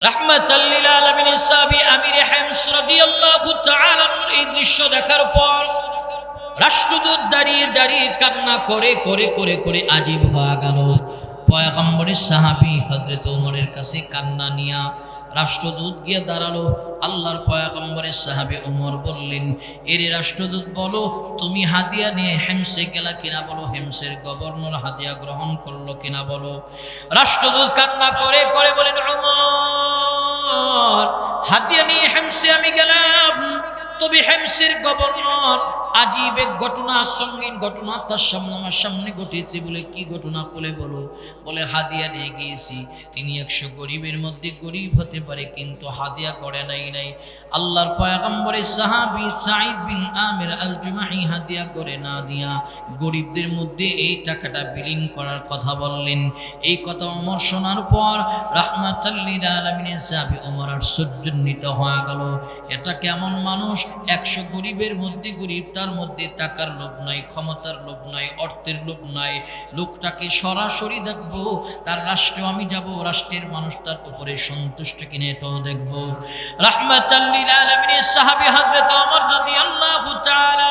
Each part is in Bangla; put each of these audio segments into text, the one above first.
রাহমাতাল লিল আলামিন সাহাবী আমির হিমস রাদিয়াল্লাহু তাআলা এই দৃশ্য দেখার পর রাষ্ট্রদূত দাঁড়িয়ে দাঁড়িয়ে কান্না করে করে করে করে আজীব হয়ে গেল। পয়গম্বরের সাহাবী হযরত ওমরের কাছে কান্না নিয়া রাষ্ট্রদূত গিয়ে দাঁড়ালো। আল্লাহর পয়গম্বরের সাহাবী ওমর বললেন, এরে রাষ্ট্রদূত বলো, তুমি হাদিয়া নিয়ে হিমসে গেলা কিনা বলো, হিমসের গভর্নর হাদিয়া গ্রহণ করলো কিনা বলো। রাষ্ট্রদূত কান্না করে করে বলেন, ওমর, হাদিয়া নিয়ে হিমসে আমি গেলাম, তবে হিমসের গভর্নর আজীব এক ঘটনা, সঙ্গীন ঘটনা তার সামনে আমার সামনে ঘটেছে। বলে কি ঘটনা বলে বলো। বলে হাদিয়া নিয়ে গিয়েছি, তিনি 100 গরিবের মধ্যে গরিব হতে পারে কিন্তু হাদিয়া করে নাই। আল্লাহর পয়গম্বরের সাহাবী সাঈদ বিন আমির আল জুমাহি হাদিয়া করে না দিয়া গরিবদের মধ্যে এই টাকাটা বিলীন করার কথা বললেন। এই কথা ওমর শোনার পর রাহমাতাল লিল আলামিনের সাহাবী ওমর আশ্চর্যান্বিত হয়ে গেল। এটা কেমন মানুষ, 100 গরিবের মধ্যে গরিব, তার মধ্যে টাকার লোভ নাই, ক্ষমতার লোভ নাই, অর্থের লোভ নাই। লোকটাকে সরাসরি দেখবো, তার রাষ্ট্রে আমি যাব, রাষ্ট্রের মানুষ তার উপরে সন্তুষ্ট কিনে এটাও দেখবো। রাহমাতাল লিল আলামিনের সাহাবী হযরত ওমর রাদিয়াল্লাহু তাআলা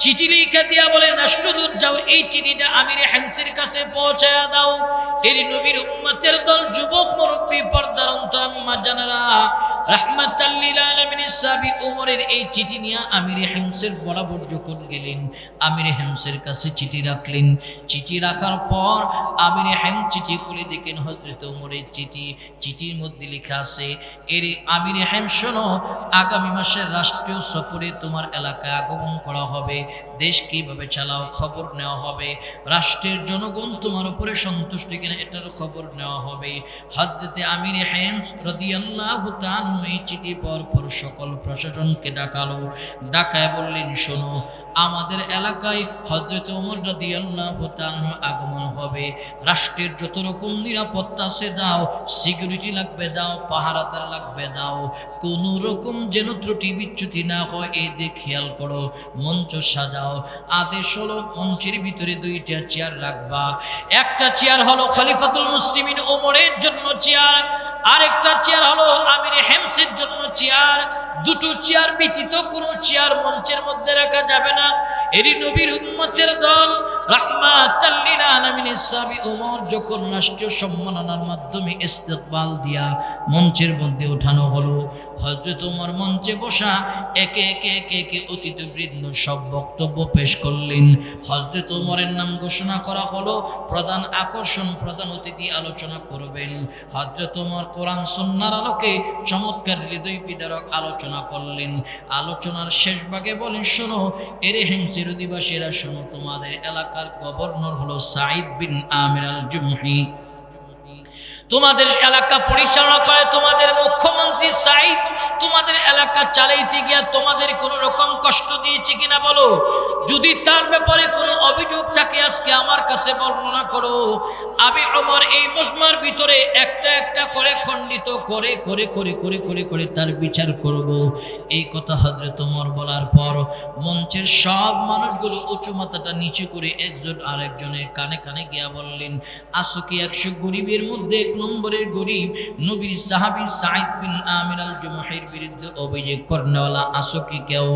চিঠি লিখে দিয়া বলে, রাষ্ট্রদূত যাও, এই চিঠিটা আমির হিমসের কাছে পৌঁছায়া দাও। এর নবীর উম্মতের দল, যুবক মুরব্বী, পর্দার অন্তরাম্মা জানেরা, রাহমাতাল লিল আলামিনের সাহাবী ওমরের এই চিঠি নিয়ে আমির হিমসের বরাবর যখন গেলেন, আমির হিমসের কাছে চিঠি রাখলেন। চিঠি রাখার পর আমির হিম চিঠি খুলে দেখেন হযরত ওমরের চিঠি। চিঠির মধ্যে লেখা আছে, এর আমির হিম শোনো, আগামী মাসের রাষ্ট্রীয় সফরে তোমার এলাকায় আগমন করা হবে, দেশ কিভাবে চালাও খবর নেওয়া হবে, রাষ্ট্রের জনগণ তোমার উপরে সন্তুষ্ট কিনা এটার খবর নেওয়া হবে। হযরতে আমির হিম রাদিয়াল্লাহু তাআলা এই চিঠি পর সকল প্রশাসনকে ডাকালো। ডাকায় বললেন, শোনো, আমাদের এলাকায় হযরত ওমর রাদিয়াল্লাহু তাআলা আগমন হবে, রাষ্ট্রের যত রকম নিরাপত্তা আছে দাও, সিকিউরিটি লাগবে দাও, পাহারাদার লাগবে দাও, কোন রকম যেন ত্রুটি বিচ্যুতি না হয় এই দিক খেয়াল করো। মঞ্চ সাজাও। আদেশ হলো, মঞ্চের ভিতরে 2টা চেয়ার রাখবা। একটা চেয়ার হলো খলিফাতুল মুসলিমিন ওমরের জন্য চেয়ার, আরেকটা চেয়ার হলো আমির হিমসের জন্য চেয়ার। দুটো চেয়ার ব্যতীত কোনো চেয়ার মঞ্চের মধ্যে রাখা যাবে না। এরই নবীর উম্মতের দল রাহমাতাল লিল আলামিনের সাহাবী ওমর যখন রাষ্ট্রীয় সম্মাননার মাধ্যমে ইস্তেকবাল দিয়া মঞ্চের মধ্যে ওঠানো হলো, হযরত ওমর মঞ্চে বসা একে একে একে একে অতীত বৃদ্ধ সব বক্তব্য পেশ করলেন। হযরত ওমরের নাম ঘোষণা করা হলো, প্রধান আকর্ষণ, প্রধান অতিথি আলোচনা করবেন। হযরত ওমর কোরআন সুন্নাহর আলোকে চমৎকার হৃদয় বিদারক আলোচনা করলেন। আলোচনার শেষ ভাগে বলেন, শোনো এরে হিমসের অধিবাসীরা, শোনো, তোমাদের এলাকার গভর্নর হলো সাঈদ বিন আমির আল জুমহি, তোমাদের এলাকা পরিচালনা করে তোমাদের মুখ্যমন্ত্রী সাঈদ। তোমাদের এলাকা চালাইতে গিয়া তোমাদের কোন রকম কষ্ট দিয়েছে কিনা বলো। যদি তার ব্যাপারে কোনো অভিযোগ থাকে আজকে আমার কাছে বর্ণনা করো। আমি ওমর এই মজমার ভিতরে একটা একটা করে খণ্ডিত করে করে করে করে করে করে তার বিচার করব। এই কথা হযরত ওমর বলার পর মঞ্চের সব মানুষগুলো উঁচু মাথাটা নিচু করে একজন আরেকজনের কানে কানে গিয়া বললেন, আসো কি 100 গরিবের মধ্যে 1 নম্বরের গরিব নবীর সাহাবী সাঈদ বিন আমির আল জুমহির বিরুদ্ধে অভিযোগ করনেওয়ালা আসো কি কেউ?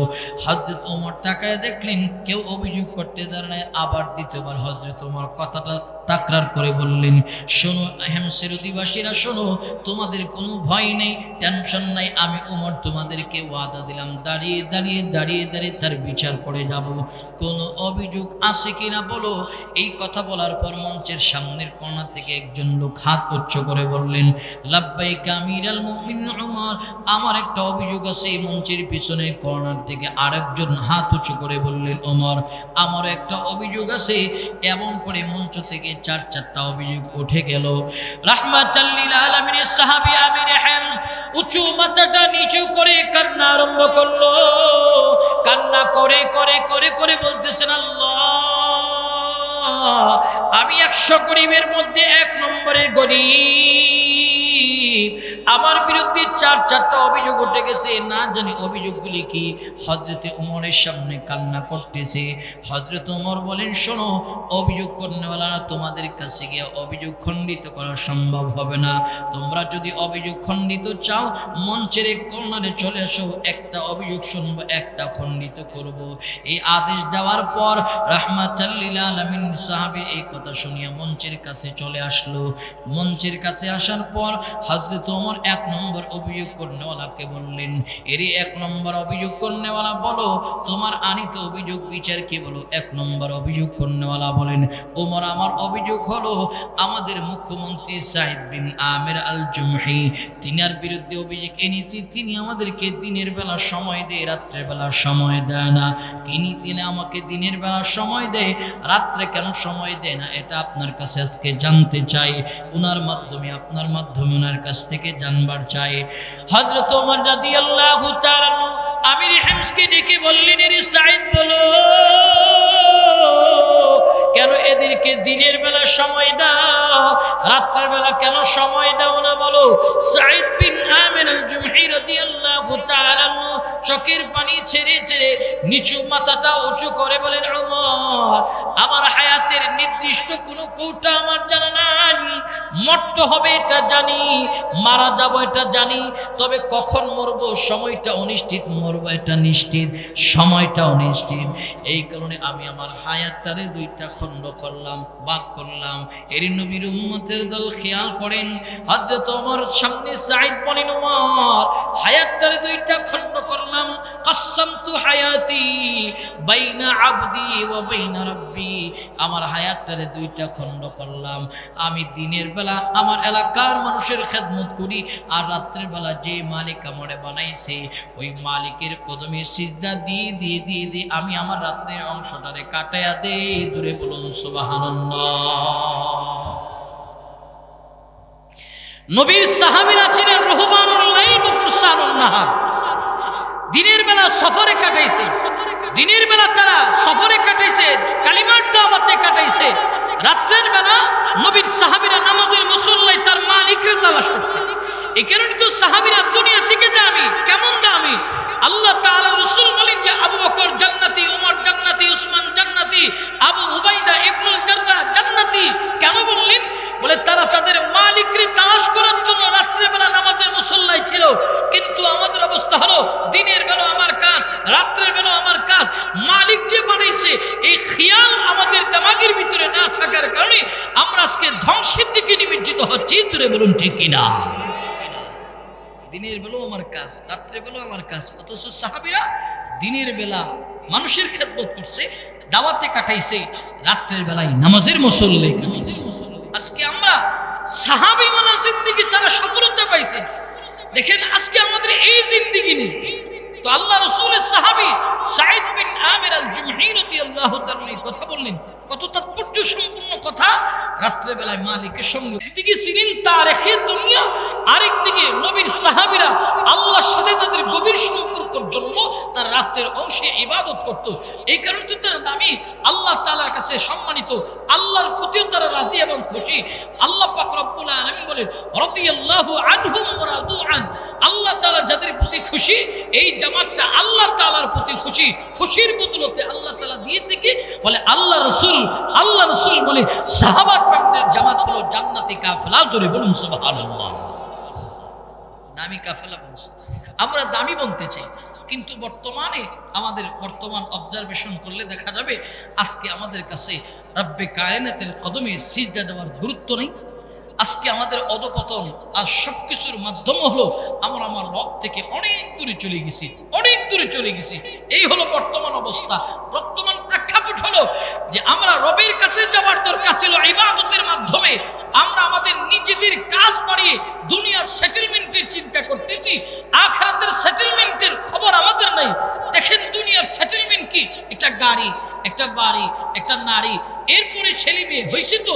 হযরত ওমর তাকায় দেখলেন কেউ অভিযোগ করতে দাঁড়ায়। আবার দ্বিতীয়বার হযরত ওমর কথাটা তাকরার করে বললেন, শোনো হিমসের অধিবাসীরা, শোনো, তোমাদের কোনো ভয় নেই, টেনশন নাই। আমি ওমর তোমাদেরকে ওয়াদা দিলাম, দাঁড়িয়ে দাঁড়িয়ে দাঁড়িয়ে দাঁড়িয়ে তার বিচার করে যাব। কোনো অভিযোগ আছে কিনা বলো। এই কথা বলার পর মঞ্চের সামনের কোণা থেকে একজন লোক হাত উচ্চ করে বললেন, লাব্বাইকা আমিরাল মুমিনিন ওমর, আমার একটা অভিযোগ আছে। মঞ্চের পিছনের কর্নার থেকে আরেকজন হাত উঁচু করে বললেন, ওমর, আমার একটা অভিযোগ আছে। এমন করে মঞ্চ থেকে 4টা অভিযোগ উঠে গেল। রাহমাতাল লিল আলামিনের সাহাবী আমির হিম উঁচু মাথাটা নিচু করে কান্না আরম্ভ করলো। কান্না করে করে করে করে বলতেছেন, আল্লাহ, আমি 100 গরিবের মধ্যে 1 নম্বরের গরিব, আমার বিরুদ্ধে 4টা অভিযোগ উঠে গেছে, না জানি অভিযোগগুলি কি। হযরতে ওমরের সামনে কান্না করতেছে। হযরত ওমর বলেন, শোনো, অভিযোগ করনেওয়ালা তোমাদের কাছে গিয়ে অভিযোগ খণ্ডিত করা সম্ভব হবে না। তোমরা যদি অভিযোগ খণ্ডিত চাও, মঞ্চের এক কর্নারে চলে আসো, একটা অভিযোগ শুনবো, একটা খণ্ডিত করব। এই আদেশ দেওয়ার পর রাহমাতাল লিল আলামিন সাহাবী এই কথা শুনিয়া মঞ্চের কাছে চলে আসলো। মঞ্চের কাছে আসার পর হযরত ওমর 1 নম্বর অভিযোগ করনেওয়ালাকে বললেন, এরই 1 নম্বর অভিযোগ করনেওয়ালা, বলো তোমার আনিত অভিযোগ বিচার কি, বলো। 1 নম্বর অভিযোগ করনেওয়ালা বলেন, ওমর, আমার অভিযোগ হলো আমাদের মুখ্যমন্ত্রী সাঈদ বিন আমির আল জুমহি, তিনার বিরুদ্ধে অভিযোগ এনেছি। তিনি আমাদেরকে দিনের বেলা সময় দেয়, রাত্রের বেলা সময় দেয় না। তিনি আমাকে দিনের বেলা সময় দেয়, রাত্রে কেন সময় দেয় না, এটা আপনার কাছে আজকে জানতে চাই। ওনার মাধ্যমে, আপনার মাধ্যমে ওনার কাছ থেকে জানবার চাই। হযরত ওমর রাদিয়াল্লাহু তাআলা আমির হিমসকে ডেকে বললেন, এর সাঈদ, বলো কেন এদেরকে দিনের বেলা সময় দাও, রাতের বেলা কেন সময় দাও না, বলো। সাঈদ বিন আমির আল জুমহি রাদিয়াল্লাহু তাআলা চোখের পানি ছেড়ে ছেড়ে নিচু মাথাটা উঁচু করে বলেন, ওমর, আমার হায়াতের নির্দিষ্ট কোনো কৌটা আমার জানা নাই। মরতে হবে এটা জানি, মারা যাব এটা জানি, তবে কখন মরবো সময়টা অনিশ্চিত, মরবো এটা নিশ্চিত, সময়টা অনিশ্চিত। এই কারণে আমি আমার হায়াতটারে 2টা খণ্ড করলাম, ভাগ করলাম। এর নবীর উম্মতের দল খেয়াল করেন, হযরত ওমর সামনে সাঈদ বলেন, ওমর, হায়াতটারে 2টা খণ্ড করলাম। কাসসামতু হায়াতি বাইনা আবদি ওয়া বাইনা রাব্বি, আমার হায়াতটারে 2টা খণ্ড করলাম। আমি দিনের বেলা আমার এলাকার মানুষের খেদমত করি, আর রাত্রের বেলা যে মালিক আমারে বানাইছে ওই মালিকের কদমে সিজদা দিয়ে দিয়ে দিয়ে দিয়ে আমি আমার রাত্রের অংশটারে কাটায়া দেই। জোরে বলুন সুবহানাল্লাহ। নবীর সাহাবীরা ছিলেন রুহবানুল লাইল ওয়া ফুরসানুন নাহার। দিনের বেলা সফরে কাটাইছে, দিনের বেলা তারা সফরে কাটাইছে, কালিমার দাওয়াতে কাটাইছে। রাতের বেলা নবীর সাহাবীরা নামাজের মুসল্লায় তার মালিককে তালাশ করছে। এই কারণে তো সাহাবীরা দুনিয়া থেকে দামি। কেমন দামি? আল্লাহ তাআলা রাসূল বলেন যে আবু বকর জান্নাতি, ওমর জান্নাতি, উসমান জান্নাতি, আবু উবাইদা ইবনুল জাররাহ জান্নাতি। কেন বললেন? বলে তারা তাদের মালিককে তালাশ করার জন্য রাতের বেলা নামাজের মুসল্লায় ছিল। কিন্তু আমাদের অবস্থা হলো দিনের বেলা আমার কাজ, রাতের বেলা আমার কাজ। মালিক যে বানাইছে এই খেয়াল আমাদের দিমাগের ভিতরে না থাকার কারণে আমরা আজকে ধ্বংসের দিকে নিমজ্জিত হচ্ছি। দূরে বলুন ঠিক কিনা? দিনের বেলাও আমার কাজ, রাত্রে বেলাও আমার কাজ। অথচ সাহাবীরা দিনের বেলা মানুষের খেদমত করছে, দাওয়াতে কাটাইছে, রাত্রের বেলায় নামাজের মুসল্লায় কাটাইছে। আজকে আমরা সাহাবী ওয়ালা জিন্দেগি তারা সফলতা পাইছে। দেখেন আজকে আমাদের এই জিন্দেগি নেই। তো আল্লাহ রাসূলের সাহাবী সাঈদ বিন আমির আল জুমহি রাদিয়াল্লাহু তাআলা এই কথা বললেন, কত তাৎপর্য সম্পূর্ণ কথা। রাত্রে বেলায় মালিকের সঙ্গে একদিকে ছিলেন তারিখে দুনিয়া, আরেকদিকে নবীর সাহাবীরা আল্লাহর সাথে তাদের গভীর সম্পর্কের জন্য তার রাতের অংশে ইবাদত করত। এই কারণে তো তারা দামি, আল্লাহ তাআলার কাছে সম্মানিত, আল্লাহর প্রতিও তারা রাজি এবং খুশি। আল্লাহ পাক রব্বুল আলামিন বলেন, রাদিয়াল্লাহু আনহুম ওয়া রাদু আন। আল্লাহ তাআলা যাদের প্রতি খুশি, এই জামাতটা আল্লাহ তাআলার প্রতি খুশি। খুশির বদলতে আল্লাহ তাআলা দিয়েছে কি? বলে আল্লাহ রাসূল বলে সাহাবাগণদের জামাত হলো জান্নাতি কাফেলা। জোরে বলুন সুবহানাল্লাহ। দামি কাফেলা বলছে, আমরা দামি বলতে চাই, কিন্তু বর্তমানে আমাদের বর্তমান অবজারভেশন করলে দেখা যাবে আজকে আমাদের কাছে রব্বে কায়নাতের কদমে সিজদা দেওয়ার গুরুত্ব নেই। আজকে আমাদের অধপতন আর সবকিছুর মাধ্যম হলো আমরা আমার রব থেকে অনেক দূরে চলে গেছি, অনেক দূরে চলে গেছি। এই হলো বর্তমান অবস্থা। বর্তমান প্রেক্ষাপট হলো যে আমরা রবের কাছে যাওয়ার দরকার ছিল ইবাদতের মাধ্যমে। আমরা আমাদের নিজেদের কাজ বাড়িয়ে দুনিয়ার সেটেলমেন্টের চিন্তা করতেছি, আখিরাতের সেটেলমেন্টের খবর আমাদের নাই। দেখেন দুনিয়ার সেটেলমেন্ট কি? একটা গাড়ি, একটা বাড়ি, একটা নারী, এরপরে ছেলে মেয়ে হয়েছে। তো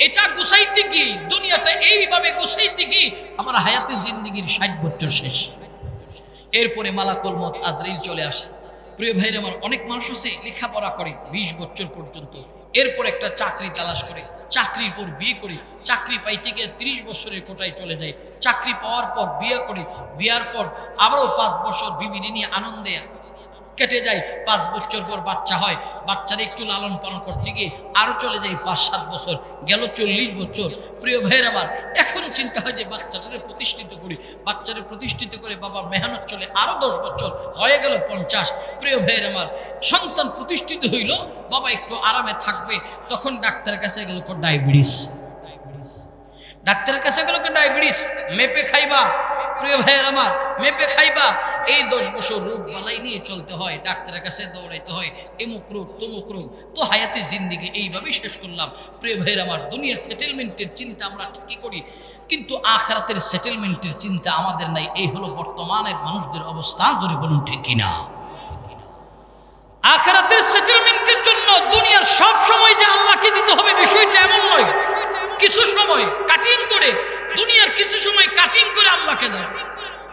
এটা গুছাইতে গিয়ে দুনিয়াটা এইভাবে গুছাইতে গিয়ে আমার হায়াতের জিন্দেগির 60 বছর শেষ। এরপরে মালাকুল মউত আজরাইল চলে আসে। প্রিয় ভাইরা আমার, অনেক মানুষ আছে লেখাপড়া করে 20 বছর পর্যন্ত, এরপর একটা চাকরি তালাশ করে, চাকরির পর বিয়ে করে, চাকরি পাইতে গিয়ে 30 বছরের কোটায় চলে যায়, চাকরি পাওয়ার পর বিয়ে করে, বিয়ার পর আবারও 5 বছর বিবিধি নিয়ে আনন্দে কেটে যায়, 5 বছর পর বাচ্চা হয়, বাচ্চার একটু লালন পালন করতে গিয়ে আরো চলে যায় 5-7 বছর, গেল 40 বছর। প্রিয় ভাইয়ের আমার, এখন চিন্তা হয় যে বাচ্চাটাকে প্রতিষ্ঠিত করি, বাচ্চাকে প্রতিষ্ঠিত করে বাবার মেহনত চলে আরো 10 বছর, হয়ে গেল 50। প্রিয় ভাইয়ের আমার, সন্তান প্রতিষ্ঠিত হইল, বাবা একটু আরামে থাকবে, তখন ডাক্তারের কাছে গেল ডায়াবেটিস, ডাক্তারের কাছে গেল ডায়াবেটিস, মেপে খাইবা। প্রিয় ভাইয়ের আমার, মেপে খাইবা। এই 10 বছর রোগ বালাই নিয়ে চলতে হয়, ডাক্তারের কাছে দৌড়াইতে হয়, এমুক রোগ তমুক রোগ, তো হায়াতে জিন্দিগি এইভাবেই শেষ করলাম। প্রিয় ভাইয়ের আমার, দুনিয়ার সেটেলমেন্টের চিন্তা আমরা ঠিকই করি, কিন্তু আখিরাতের সেটেলমেন্টের চিন্তা আমাদের নাই। এই হলো বর্তমানের মানুষদের অবস্থা, যদি বলুন ঠিক কিনা। আখিরাতের সেটেলমেন্টের জন্য দুনিয়ার সব সময় যে আল্লাহকে দিতে হবে বিষয়টা এমন নয়, কিছু সময় কাটিং করে, দুনিয়ার কিছু সময় কাটিং করে আল্লাহকে দাও।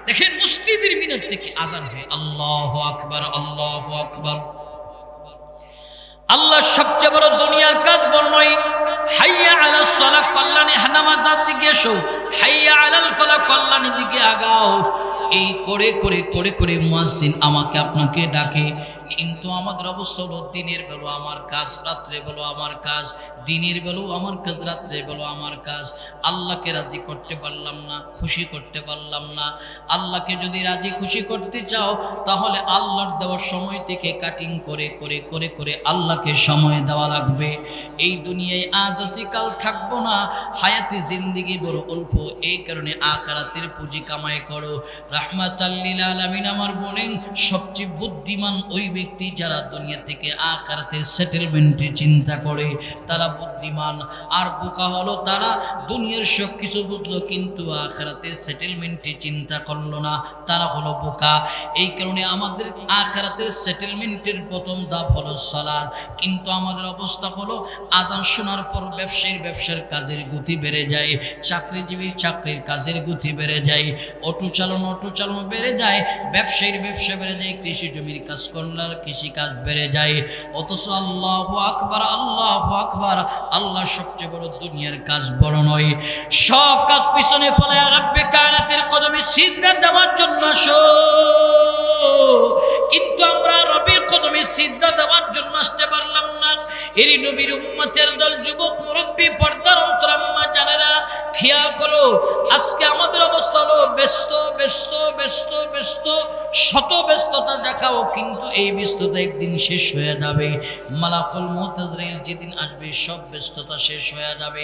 দেখেন মসজিদের মিনার থেকে আযান হয়, আল্লাহু আকবার, আল্লাহু আকবার। আল্লাহ সবচেয়ে বড় দুনিয়ার কাজ বড় নয়, হাইয়া আলাস সালাহ, কল্যাণে নামাজের দিকে এসো, হাইয়া আলাল ফালাহ, কল্যাণের দিকে আগাও। এই করে করে করে করে মুয়াজ্জিন আমাকে আপনাকে ডাকে, কিন্তু আমাদের অবস্থা হলো দিনের বেলা আমার কাজ, রাত্রে বেলা আমার কাজ, দিনের বেলাও আমার কাজ, রাত্রে বেলা আমার কাজ। আল্লাহকে রাজি করতে পারলাম না, খুশি করতে পারলাম না। আল্লাহকে যদি রাজি খুশি করতে চাও, তাহলে আল্লাহর দেওয়ার সময় থেকে কাটিং করে করে করে করে আল্লাহকে সময় দেওয়া লাগবে। এই দুনিয়ায় আজ আছি কাল থাকবো না, হায়াতে জিন্দেগি বড় অল্প, এই কারণে আখিরাতের পুঁজি কামাই করো। রাহমাতাল লিল আলামিন আমার বলেন, সবচেয়ে বুদ্ধিমান ওই ব্যক্তি যারা দুনিয়া থেকে আখিরাতের সেটেলমেন্টের চিন্তা করে, তারা বুদ্ধিমান। আর বোকা হলো তারা দুনিয়ার সব কিছু বুঝলো কিন্তু আখিরাতের সেটেলমেন্টের চিন্তা করলো না, তারা হলো বোকা। এই কারণে আমাদের আখিরাতের সেটেলমেন্টের প্রথম ধাপ হলো সালাত, কিন্তু আমাদের অবস্থা হলো আযান শোনার পর ব্যবসার কাজের গতি বেড়ে যায়, চাকরিজীবীর চাকরির কাজের গতি বেড়ে যায়, অটো চালানো বেড়ে যায়, ব্যবসায়ীর ব্যবসা বেড়ে যায়, কৃষি জমির কাজ করলার কৃষি কাজ বেড়ে যায়। অথচ আল্লাহু আকবার, আল্লাহু আকবার, আল্লাহ সবচেয়ে বড়, দুনিয়ার কাজ বড় নয়। সব কাজ পিছনে ফেলে রাব্বে কায়নাতের কদমে সিজদা দেওয়ার জন্য আসো, কিন্তু আমরা রবের কদমে সিজদা দেওয়ার জন্য আসতে পারলাম না। এরই নবীর উম্মতের দল, যুবক, মুরব্বী, পর্দার অন্তরাম্মা জানেরা, খেয়াল করো, আজকে আমাদের অবস্থা হলো ব্যস্ত ব্যস্ত ব্যস্ত ব্যস্ত, শত ব্যস্ততা দেখাও, কিন্তু এই ব্যস্ততা একদিন শেষ হয়ে যাবে। মালাকুল মউত আজরাইল যেদিন আসবে সব ব্যস্ততা শেষ হয়ে যাবে।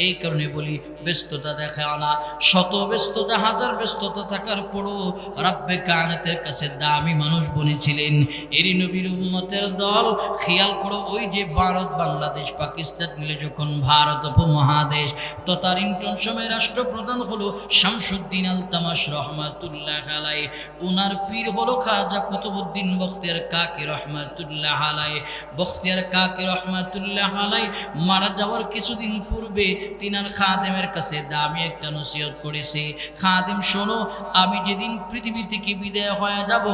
এই কারণে বলি, ব্যস্ততা দেখাও না। শত ব্যস্ততা, হাজার ব্যস্ততা থাকার পরও রাব্বে কায়নাতের কাছে দামি মানুষ বনেছিলেন এরই নবীর উম্মতের দল। খেয়াল করো, ওই যে ভারত, বাংলাদেশ, পাকিস্তান মিলে যখন ভারত উপমহাদেশ, তদানীন্তন সময় রাষ্ট্রপ্রধান হলো শামসুদ্দিন আলতামাশ রহমাতুল্লাহ আলাইহি, ওনার পীর হলো খাজা কুতুবউদ্দিন বখতিয়ার কাকি রহমাতুল্লাহ আলাইহি। বখতিয়ার কাকি রহমাতুল্লাহ আলাইহি মারা যাওয়ার কিছুদিন পূর্বে তিনার খাদেমের কাছে দামি একটা নসিহত করেছে, খাদেম শোনো, আমি যেদিন পৃথিবী থেকে বিদায় হয়ে যাব,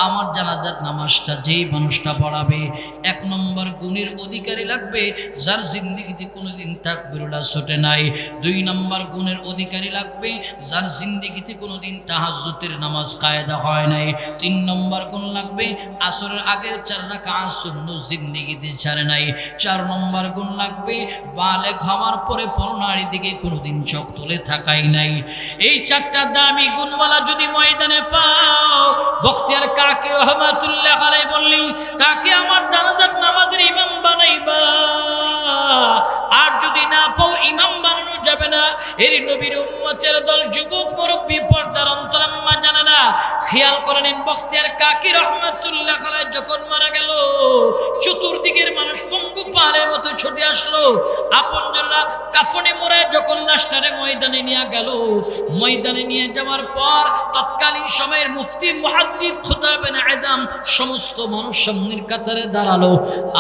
আমার জানাজার নামাজটা যেই মানুষটা পড়াবে, 1 নম্বর গুণের অধিকারী লাগবে যার জিন্দেগিতে কোনোদিন তাকবীরুল্লাহ ছোটে নাই। 2 নম্বর গুণের অধিকারী লাগবে যার জিন্দেগিতে কোনোদিন তাহাজ্জুদের নামাজ কায়দা হয় নাই। 3 নম্বর গুণ লাগবে আসরের আগের 4 রাকাত সুন্নাত জিন্দেগিতে ছাড়ে নাই। 4 নম্বর গুণ লাগবে বালেগ হওয়ার পরে পরনারীর দিকে কোনোদিন চোখ তুলে থাকাই নাই। এই 4টা দামি গুণওয়ালা যদি ময়দানে পাও, বখতিয়ার কাকি রহমাতুল্লাহ আলাইহি বললেন, কাকে আমার জানাজার নামাজের ইমাম বানাইবা, আর যদি না পাও ইমাম বানানো যাবে না। এর নবীর উম্মতের দল, যুবক, মুরব্বী, পর্দার অন্তরাম্মা জানেনা, খেয়াল করে নিন, বখতিয়ার কাকি রহমাতুল্লাহ আলাইহি যখন মারা গেল, চতুর্দিকের মানুষ পঙ্গপালের মতো ছুটে আসলো। আপনজনরা কাফনে মোড়ায় যখন লাশটারে ময়দানে নিয়ে গেল, ময়দানে নিয়ে যাওয়ার পর তৎকালীন সময়ের মুফতি, মুহাদ্দিস, খুতাব আযম সমস্ত মানুষ সামনের কাতারে দাঁড়ালো।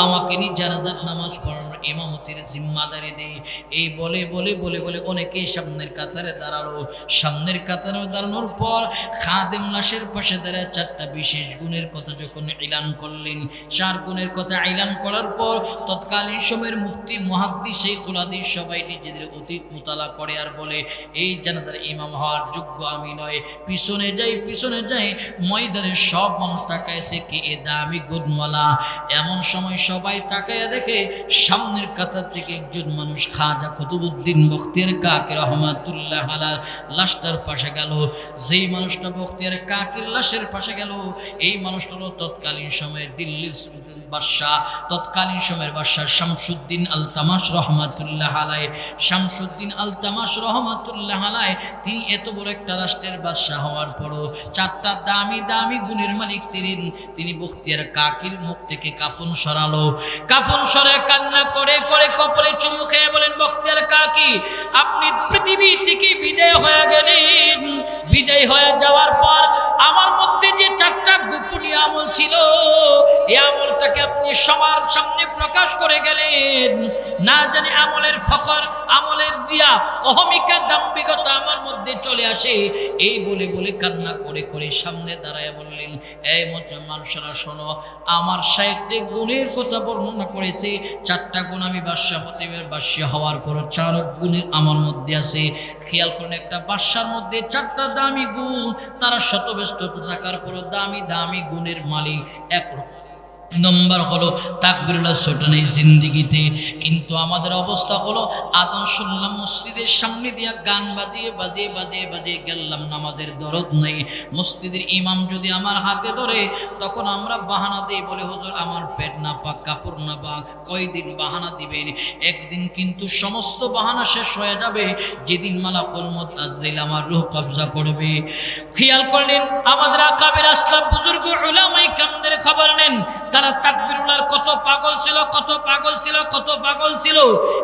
আমাকে নিয়ে জানাজার নামাজ পড়ানোর ইমামতির জিম্মাদারি দেই। এই বলে বলে বলে বলে অনেকেই সামনের কাতারে দাঁড়ালো। সামনের কাতারে দাঁড়ানোর পর খাদেম লাশের পাশে দাঁড়ায় 4টা বিশেষ গুণের কথা যখন এলান করলেন, 4 গুণের কথা এলান করার পর তৎকালীন সময়ের মুফতি মুহাদ্দিস শাইখুল হাদিস সবাই নিজেদের অতীত মুতালা করে আর বলে এই জানাজার ইমাম হওয়ার যোগ্য আমি নয়। পিছনে যাই ময়দানে সব মানুষ তাকাইছে কি এ দামি গুণওয়ালা। এমন সময় সবাই তাকায়া দেখে সামনের কাতার থেকে একজন মানুষ খাজা কুতুবউদ্দিন বখতিয়ার কাকি রহমাতুল্লাহ আলাইহি লাশটার পাশে গেল। যেই মানুষটা বখতিয়ার কাকির লাশের পাশে গেল, এই মানুষটা হলো তৎকালীন সময়ের দিল্লির বাদশাহ, তৎকালীন সময়ের বাদশাহ শামসুদ্দিন আলতামাশ রহমাতুল্লাহ আলাইহি। শামসুদ্দিন আলতামাশ রহমাতুল্লাহ আলাইহি তিনি এত বড় একটা রাষ্ট্রের বাদশাহ হওয়ার পরও 4টা দামি দামি গুণের মালিক ছিলেন। তিনি বখতিয়ার কাকির মুখ থেকে কাফন সরালো। কাফন সরে কান্না করে করে কপালে চুমু খেয়ে বলেন, বখতিয়ার কাকি আপনি পৃথিবী থেকে বিদায় হয়ে গেলেন। বিদায় হয়ে যাওয়ার পর আমার মধ্যে যে 4টা গোপনীয় আমল ছিল, এই আমলটাকে আপনি সবার সামনে প্রকাশ করে গেলেন। না জানি আমলের ফখর, আমলের রিয়া, অহমিকা, দাম্ভিকতা আমার মধ্যে চলে আসে। এই বলে বলে কান্না করে করে সামনে দাঁড়ায় বললেন, এই মানুষেরা শোনো, আমার সাহিত্যে গুণের কথা বর্ণনা করেছে। 4টা গুণ আমি বাদশা হতে বাদশা হওয়ার পর 4 গুণের আমার মধ্যে আছে। খেয়াল করুন, একটা বাদশার মধ্যে 4টা দামি গুণ, তারা শত ব্যস্ত থাকার পর দামি দামি গুণের মালিক। 1 নম্বর হলো তাকবীরুল্লাহ ছোটা নেই জিন্দিগিতে। কিন্তু আমাদের অবস্থা হলো আজান শুনলাম মসজিদের সামনে দিয়া গান বাজিয়ে বাজিয়ে বাজিয়ে বাজিয়ে গেলাম, নামাজের দরদ নেই। মসজিদের ইমাম যদি আমার হাতে ধরে তখন আমরা বাহানা দিই, বলে হুজুর আমার পেট না পাক, কাপড় না পাক। কয়দিন বাহানা দিবেন? একদিন কিন্তু সমস্ত বাহানা শেষ হয়ে যাবে, যেদিন মালাকুল মউত আজরাইল আমার রূহ কবজা করবে। খেয়াল করলেন আমাদের আকাবের আসলাফ বুজুর্গ উলামায়ে কেরামদের খবর নেন, তারা তাকবীরুল্লাহর কত পাগল ছিল, কত পাগল ছিল, কত পাগল ছিল।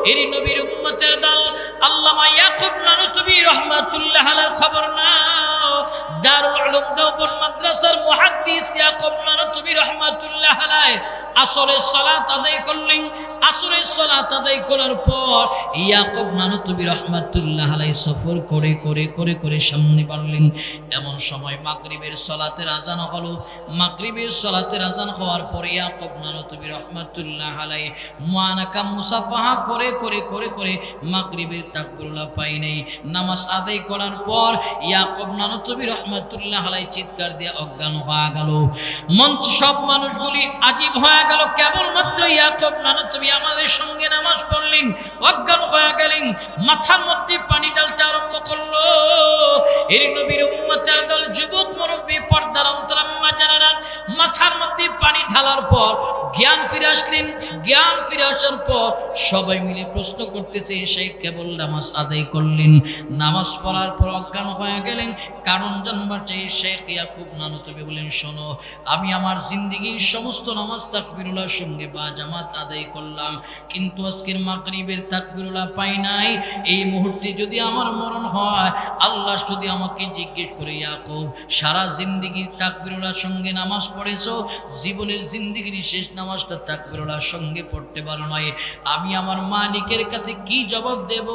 এরই নবীর উম্মতের দল আল্লামা ইয়াকুব নানুতুবি রাহমাতুল্লাহ আলাইহির খবর নাও। দারুল উলুম দেওবন্দ মাদ্রাসার মুহাদ্দিস ইয়াকুব নানুতুবি রাহমাতুল্লাহ আলাইহি আসরের সালাত আদায় করলেন। আসরের সালাত আদায় করার পর ইয়াকুব নানুতুবি রাহমাতুল্লাহ আলাইহি সফর করে করে করে করে সামনে বাড়লেন। এমন সময় মাগরিবের সালাতের আযান হলো। মাগরিবের সালাতের আযান হওয়ার পর ইয়াকুব নানুতুবি রাহমাতুল্লাহ আলাইহি মুআনাকা মুসাফাহা করে করে করে করে মাগরিবের তাকবীরুল্লাহ পাই নাই। নামাজ আদায় করার পর ইয়াকুব নানুতুবি রাহমাতুল্লাহ আলাইহি চিৎকার দিয়ে অজ্ঞান হয়ে গেল। মঞ্চ সব মানুষগুলি আজীব হয়ে গেল। কেবলমাত্র ইয়াকুব নানুতুবি আমাদের সঙ্গে নামাজ পড়লেন, অজ্ঞান হয়ে গেলেন। মাথার মধ্যে পানি ঢালতে আরম্ভ করলো। এই নবীর উম্মতের দল যুবক মুরব্বী পর্দার অন্তরাম্মা জানারা মাথার মধ্যে পানি ঢালার পর জ্ঞান ফিরে আসলেন। জ্ঞান ফিরে আসার পর সবাই মিলে প্রশ্ন করতেছে, সেই কেবল নামাজ আদায় করলেন, নামাজ পড়ার পর অজ্ঞান হয়ে গেলেন, কারণ জানবার চাই। শেখ ইয়াকুব নানুতুবি বলেন, শোনো আমি আমার জিন্দেগির সমস্ত নামাজ তাকবীরুল্লাহর সঙ্গে বা জামাত আদায় করলাম, কিন্তু আজকের মাগরিবের তাকবীরুল্লাহ পাই নাই। এই মুহূর্তে যদি আমার মরণ হয়, আল্লাহ যদি আমাকে জিজ্ঞেস করে, ইয়াকুব সারা জিন্দেগির তাকবীরুল্লাহর সঙ্গে নামাজ পড়েছো, জীবনের জিন্দেগির শেষ নামাজটা তাকবীরুল্লাহর সঙ্গে পড়তে পারো নাই, আমি আমার মালিকের কাছে কি জবাব দেব?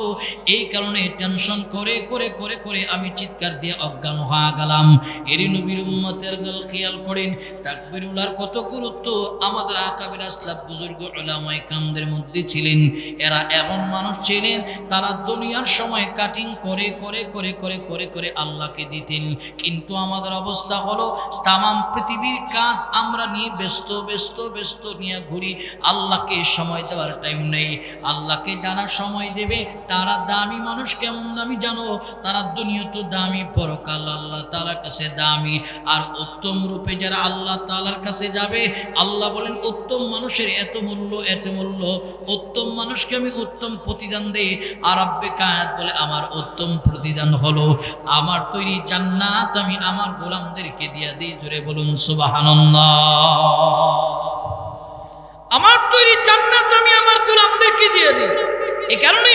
এই কারণে টেনশন করে করে করে করে আমি চিৎকার দিয়ে অজ্ঞান হয়ে গেলাম। এরই নবীর উম্মতের দল খেয়াল করেন তাকবীরুল্লাহর কত গুরুত্ব আমাদের আকাবের আসলাফ বুজুর্গ উলামায়ে কেরামদের মধ্যে ছিলেন। এরা এমন মানুষ ছিলেন, তারা দুনিয়ার সময় কাটিং করে করে করে করে করে করে আল্লাহকে দিতেন। কিন্তু আমাদের অবস্থা হলো তামাম পৃথিবীর কাজ আমরা নিয়ে ব্যস্ত ব্যস্ত ব্যস্ত নিয়ে ঘুরি, আল্লাহকে সময় দেওয়ার টাইম নেই। আল্লাহকে যারা সময় দেবে তারা দামি মানুষ। কেমন দামি জানো? তারা দুনিয়া তো দামি, পরকাল আল্লাহ তাআলার কাছে দামি। আর উত্তম রূপে যারা আল্লাহ তাআলার কাছে যাবে, আল্লাহ বলেন উত্তম মানুষের এত মূল্য, এত মূল্য। উত্তম মানুষকে আমি উত্তম প্রতিদান দেই। আর রব্বে কায়েনাত বলে আমার উত্তম প্রতিদান হলো আমার তৈরি জান্নাত আমি আমার গোলামদেরকে দিয়ে দিই। জোরে বলুন সুবহানাল্লাহ। আমার তৈরি জান্নাত আমি আমার গোলামদেরকে দিয়ে দিই। এই কারণে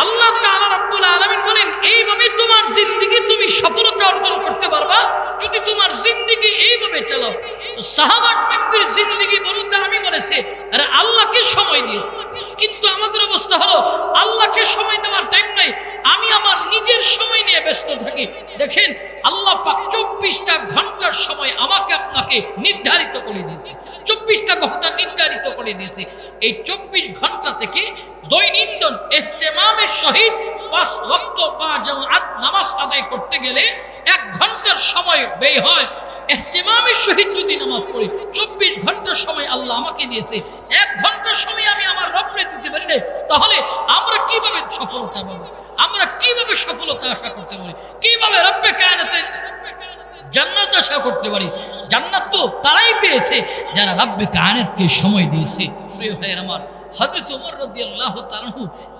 আল্লাহ তাআলা রাব্বুল আলামিন বলেন, এইভাবে তোমার জিন্দেগি তুমি সফলতা অর্জন করতে পারবা যদি তোমার জিন্দেগি এইভাবে চালাও। তো সাহাবায়ে কিরামের জিন্দেগি বলতে আমি বলেছে, আরে আল্লাহকে সময় দিয়েছে। কিন্তু আমাদের অবস্থা হলো আল্লাহকে সময় দেওয়ার টাইম নাই, আমি আমার নিজের সময় নিয়ে ব্যস্ত থাকি। দেখেন আল্লাহ পাক 24টা ঘন্টার সময় আমাকে আপনাকে নির্ধারিত করে দিয়েছে, 24টা ঘন্টা নির্ধারিত করে দিয়েছে। এই 24 ঘন্টা থেকে দৈনন্দিন ইহতিমামের সহিত 5 ওয়াক্ত বা জামাত নামাজ আদায় করতে গেলে 1 ঘন্টার সময় ব্যয় হয়। ইহতিমামের সহিত যদি নামাজ পড়ি, 24 ঘন্টার সময় আল্লাহ আমাকে দিয়েছে, 1 ঘন্টার সময় আমি আমার রবকে দিতে পারি না, তাহলে আমরা কিভাবে সফলতা পাবো? আমরা কিভাবে সফলতা আশা করতে পারি? কিভাবে রব্বে কায়নাতের জান্নাত আশা করতে পারি? জান্নাত তো তারাই পেয়েছে যারা রব্বে কায়নাতকে সময় দিয়েছে। প্রিয় ভাইয়ের আমার, হযরত ওমর রাদিয়াল্লাহু তাআলা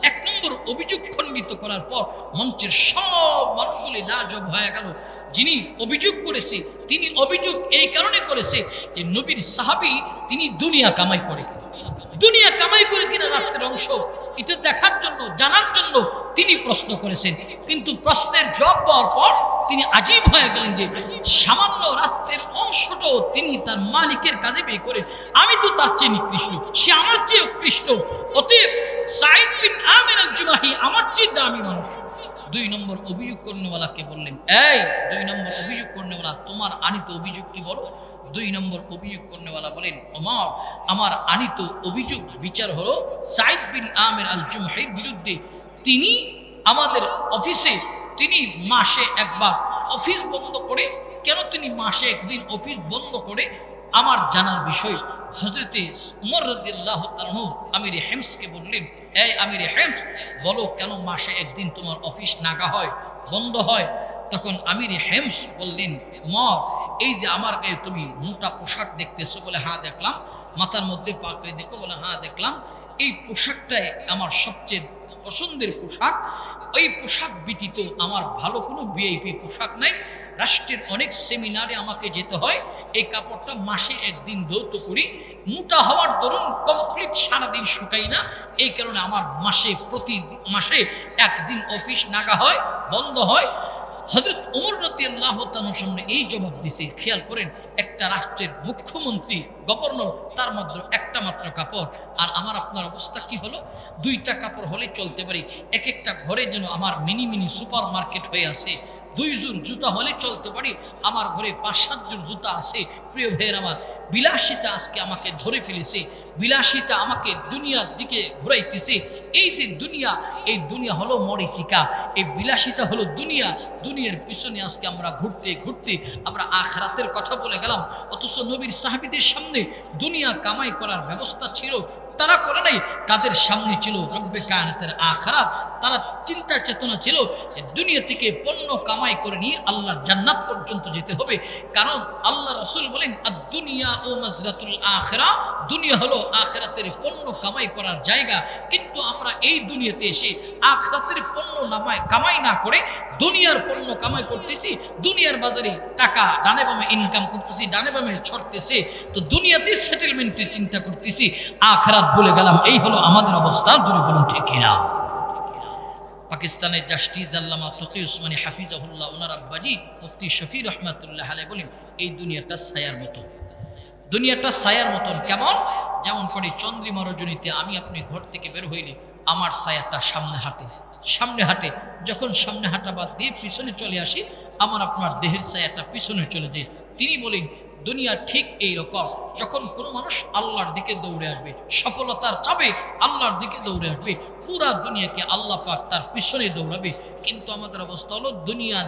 1 নম্বর অভিযোগ খণ্ডিত করার পর মঞ্চের সব মানুষগুলি লাজব হয়ে গেল। যিনি অভিযোগ করেছে তিনি অভিযোগ এই কারণে করেছে যে নবীর সাহাবী তিনি দুনিয়া কামাই করে কিনা রাত্রের অংশ এটা দেখার জন্য, জানার জন্য তিনি প্রশ্ন করেছেন। কিন্তু প্রশ্নের জবাব পাওয়ার পর তিনি আজীব হয়ে গেলেন যে সামান্য রাত্রের অংশটাও তিনি তার মালিকের কাজে ব্যয় করে, আমি তো তার চেয়ে নিকৃষ্ট, সে আমার চেয়ে উৎকৃষ্ট, অতএব সাঈদ বিন আমির আল জুমাহি আমার চেয়ে দামি মানুষ। 2 নম্বর অভিযোগ করনেওয়ালাকে বললেন, এই 2 নম্বর অভিযোগ করনেওয়ালা, তোমার আনিত অভিযোগ কি বলো? 2 নম্বর অভিযোগ করনেওয়ালা বলেন, ওমর আমার আনিত অভিযোগ বিচার হলো সাঈদ বিন আমির আল জুমাহির বিরুদ্ধে। তিনি আমাদের অফিসে তিনি মাসে একবার অফিস বন্ধ করে, কেন তিনি মাসে একদিন অফিস বন্ধ করে আমার জানার বিষয়। হযরতে ওমর রাদিয়াল্লাহু তাআলা আমির হেমসকে বললেন, এই আমির হেমস, বলো কেন মাসে একদিন তোমার অফিস নাগা হয়, বন্ধ হয়? তখন আমির হেমস বললেন, ওমর এই যে আমার গায়ে তুমি মোটা পোশাক দেখতেছো, বলে হ্যাঁ দেখলাম। মাথার মধ্যে পাগড়ি দেখো, বলে হ্যাঁ দেখলাম। এই পোশাকটাই আমার সবচেয়ে পছন্দের পোশাক। ওই পোশাক ব্যতীত আমার ভালো কোনো ভিআইপি পোশাক নাই। রাষ্ট্রের অনেক সেমিনারে আমাকে যেতে হয়, এই কাপড়টা মাসে একদিন ধৌত করি। মোটা হওয়ার দরুন কমপ্লিট সারাদিন শুকাই না, এই কারণে আমার প্রতি মাসে একদিন অফিস নাগা হয়, বন্ধ হয়। হযরত ওমর রাদিয়াল্লাহু তাআলার সামনে এই জবাব দিছে। খেয়াল করেন, একটা রাষ্ট্রের মুখ্যমন্ত্রী, গভর্নর, তার মাত্র একটা মাত্র কাপড়, আর আমার আপনার অবস্থা কি হলো? 2টা কাপড় হলে চলতে পারি। এক একটা ঘরে যেন আমার মিনি সুপার মার্কেট হয়ে আছে। 2 জোড় জুতা হলে চলতে পারি, আমার ঘরে 5-7 জোড় জুতা আছে। প্রিয় ভাইয়ের আমার, বিলাসিতা আজকে আমাকে ধরে ফেলেছে, বিলাসিতা আমাকে দুনিয়ার দিকে ঘুরাইতেছে। এই যে দুনিয়া, এই দুনিয়া হলো মরিচিকা, এই বিলাসিতা হলো দুনিয়া। দুনিয়ার পিছনে আজকে আমরা ঘুরতে ঘুরতে আমরা আখিরাতের কথা বলে গেলাম। অথচ নবীর সাহাবীদের সামনে দুনিয়া কামাই করার ব্যবস্থা ছিল, তারা করে নাই। তাদের সামনে ছিল রব্বে কায়নাতের আখিরাত। তারা চিন্তা চেতনা ছিল দুনিয়া থেকে পণ্য কামাই করে নিয়ে আল্লাহর জান্নাত পর্যন্ত যেতে হবে। কারণ আল্লাহ রাসূল বলেন, আদ-দুনিয়া ও মাজরাতুল আখিরা, দুনিয়া হলো আখিরাতের পণ্য কামাই করার জায়গা। কিন্তু আমরা এই দুনিয়াতে এসে আখিরাতের পণ্য কামাই না করে দুনিয়ার পণ্য কামাই করতেছি, দুনিয়ার বাজারে টাকা ডানে বামে ইনকাম করতেছি, ডানে বামে ছড়তেছে, তো দুনিয়াতে সেটেলমেন্টের চিন্তা করতেছি, আখিরাত ভুলে গেলাম। এই হলো আমাদের অবস্থা। জোরে বলুন ঠিক কিনা? পাকিস্তানের জাস্টিস আল্লামা তকি উসমানী হাফিজাহুল্লাহ, ওনার আব্বাজি মুফতি শফি রহমাতুল্লাহ আলাইহি বলেন, এই দুনিয়াটা ছায়ার মতো। দুনিয়াটা ছায়ার মতন। কেমন? যেমন করে চন্দ্রিমা রজনীতে আমি আপনি ঘর থেকে বের হইলে আমার ছায়াটা সামনে হাঁটে, যখন সামনে হাঁটা বাদ দিয়ে পিছনে চলে আসি, আমার আপনার দেহের ছায়াটা পিছনে চলে যায়। তিনি বলেন, দুনিয়া ঠিক এই রকম। যখন কোনো মানুষ আল্লাহর দিকে দৌড়ে আসবে, সফলতার চাবে আল্লাহর দিকে দৌড়ে আসবে, পুরা দুনিয়াকে আল্লাহ পাক তার পিছনে দৌড়াবে। কিন্তু আমাদের অবস্থা হলো দুনিয়া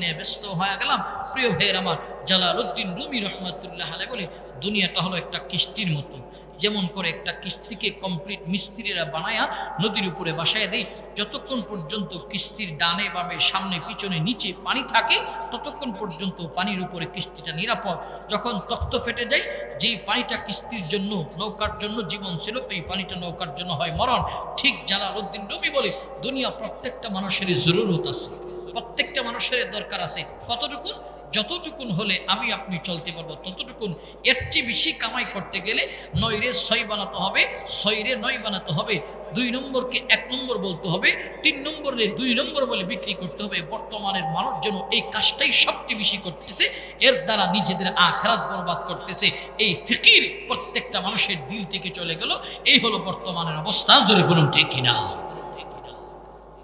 নিয়ে ব্যস্ত হয়ে গেলাম। প্রিয় ভাইয়ের আমার, জালালউদ্দিন রুমি রহমাতুল্লাহ আলাইহি বলে, দুনিয়াটা হলো একটা কিস্তির মতো। যেমন করে একটা কিস্তিকে কমপ্লিট মিস্ত্রিরা বানায়া নদীর উপরে বাসায় দেয়, যতক্ষণ পর্যন্ত কিস্তির ডানে বামে সামনে পিছনে নিচে পানি থাকে ততক্ষণ পর্যন্ত পানির উপরে কিস্তিটা নিরাপদ। যখন তখ্ত ফেটে যায়, যেই পানিটা কিস্তির জন্য, নৌকার জন্য জীবন ছিল, এই পানিটা নৌকার জন্য হয় মরণ। ঠিক জালালউদ্দিন রুমি বলে, দুনিয়া প্রত্যেকটা মানুষের জরুরত আছে, প্রত্যেকটা মানুষের দরকার আছে। কতটুকুন? যতটুকুন হলে আমি আপনি চলতে পারবো ততটুকুন। এর চেয়ে বেশি কামাই করতে গেলে 9 রে 6 বানাতে হবে, 6 রে 9 বানাতে হবে। 2 নম্বরকে 1 নম্বর বলতে হবে, 3 নম্বরে 2 নম্বর বলে বিক্রি করতে হবে। বর্তমানের মানুষ যেন এই কাজটাই সবচেয়ে বেশি করতেছে, এর দ্বারা নিজেদের আখিরাত বরবাদ করতেছে। এই ফিকির প্রত্যেকটা মানুষের দিল থেকে চলে গেল। এই হলো বর্তমানের অবস্থা। জোরে বলুন ঠিক কিনা?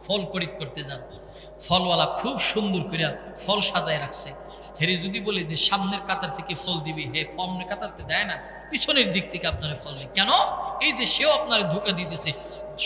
ফল খরিদ করতে যান, ফলওয়ালা খুব সুন্দর করে ফল সাজায় রাখছে। হেরে যদি বলে যে সামনের কাতার থেকে ফল দিবি, হে সামনের কাতারতে দেয় না, পিছনের দিক থেকে আপনার ফল নেই কেন? এই যে সেও আপনার ধোঁকা দিতেছে,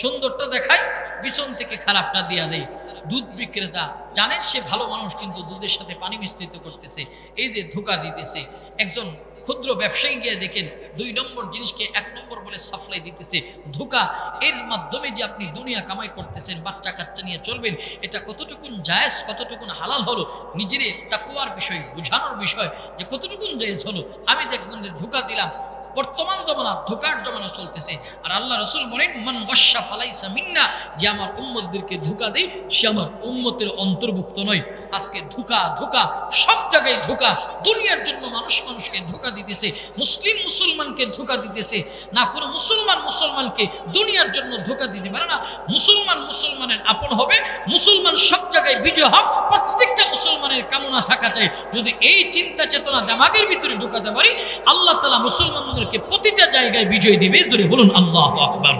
সুন্দরটা দেখায়, পিছন থেকে খারাপটা দিয়া দেয়। দুধ বিক্রেতা জানেন সে ভালো মানুষ, কিন্তু দুধের সাথে পানি মিশ্রিত করতেছে, এই যে ধোঁকা দিতেছে। একজন ক্ষুদ্র ব্যবসায়ী গিয়ে দেখেন 2 নম্বর জিনিসকে 1 নম্বর বলে সাপ্লাই দিতেছে, ধোঁকা। এর মাধ্যমে যে আপনি দুনিয়া কামাই করতেছেন, বাচ্চা কাচ্চা নিয়ে চলবেন, এটা কতটুকুন জায়েজ, কতটুকুন হালাল হলো, নিজের তাকওয়ার বিষয়, বুঝানোর বিষয় যে কতটুকুন জায়েজ হলো। আমি যে একজনের ধোঁকা দিলাম, বর্তমান জমানা ধোঁকার জমানা চলতেছে। আর আল্লাহ রাসূল বলেন, মান ওয়াশা ফালাইসা মিন্না, যে আমার উম্মতদেরকে ধোঁকা দেয় সে আমার উম্মতের অন্তর্ভুক্ত নয়। আজকে ধোঁকা ধোঁকা, সব জায়গায় ধোঁকা। দুনিয়ার জন্য মানুষ মানুষকে ধোঁকা দিতেছে, মুসলিম মুসলমানকে ধোঁকা দিতেছে না। কোনো মুসলমান মুসলমানকে দুনিয়ার জন্য ধোঁকা দিতে পারে না। মুসলমান মুসলমানের আপন হবে, মুসলমান সব জায়গায় বিজয় হোক, প্রত্যেকটা মুসলমানের কামনা থাকা চাই। যদি এই চিন্তা চেতনা দিমাগের ভিতরে ঢোকাতে পারি, আল্লাহ তাআলা মুসলমানদেরকে প্রতিটা জায়গায় বিজয় দিবে। ধরে বলুন আল্লাহু আকবার।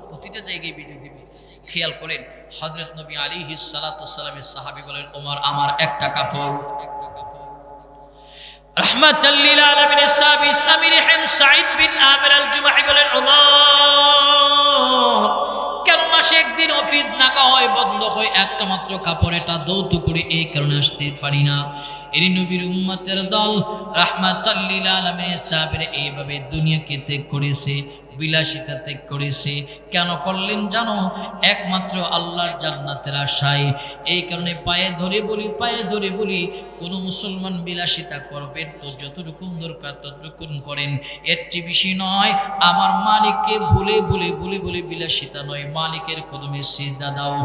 প্রতিটা জায়গায় বিজয় দিবে। খেয়াল করেন, হযরত নবী আলাইহিস সালাতু ওয়াস সালামের সাহাবী বলেন, ওমর আমার একটা কাপড়। রাহমাতাল লিল আলামিনের সাহাবী সামির হিমস সাঈদ বিন আমির আল জুমাহি বলেন, ওমর কেন মাসে একদিন অফিস নাকা হয়, বন্ধ হয়, একটা মাত্র কাপড়, এটা দৌত করে এই কারণে আসতে পারি না। এর নবীর উম্মতের দল রাহমাতাল লিল আলামিনের সাহাবীরা এইভাবে দুনিয়াকে ত্যাগ করেছে, বিলাসিতা ত্যাগ করেছে। কেন করলেন জানো? একমাত্র আল্লাহর জান্নাতের আশায়। এই কারণে পায়ে ধরে বলি, পায়ে ধরে বলি, কোন মুসলমান বিলাসিতা করবেন তো যতটুকু দরকার ততটুকুন করেন, এর চেয়ে বেশি নয়। আমার মালিককে ভুলে ভুলে ভুলে ভুলে বিলাসিতা নয়, মালিকের কদমে সিজদা দাও।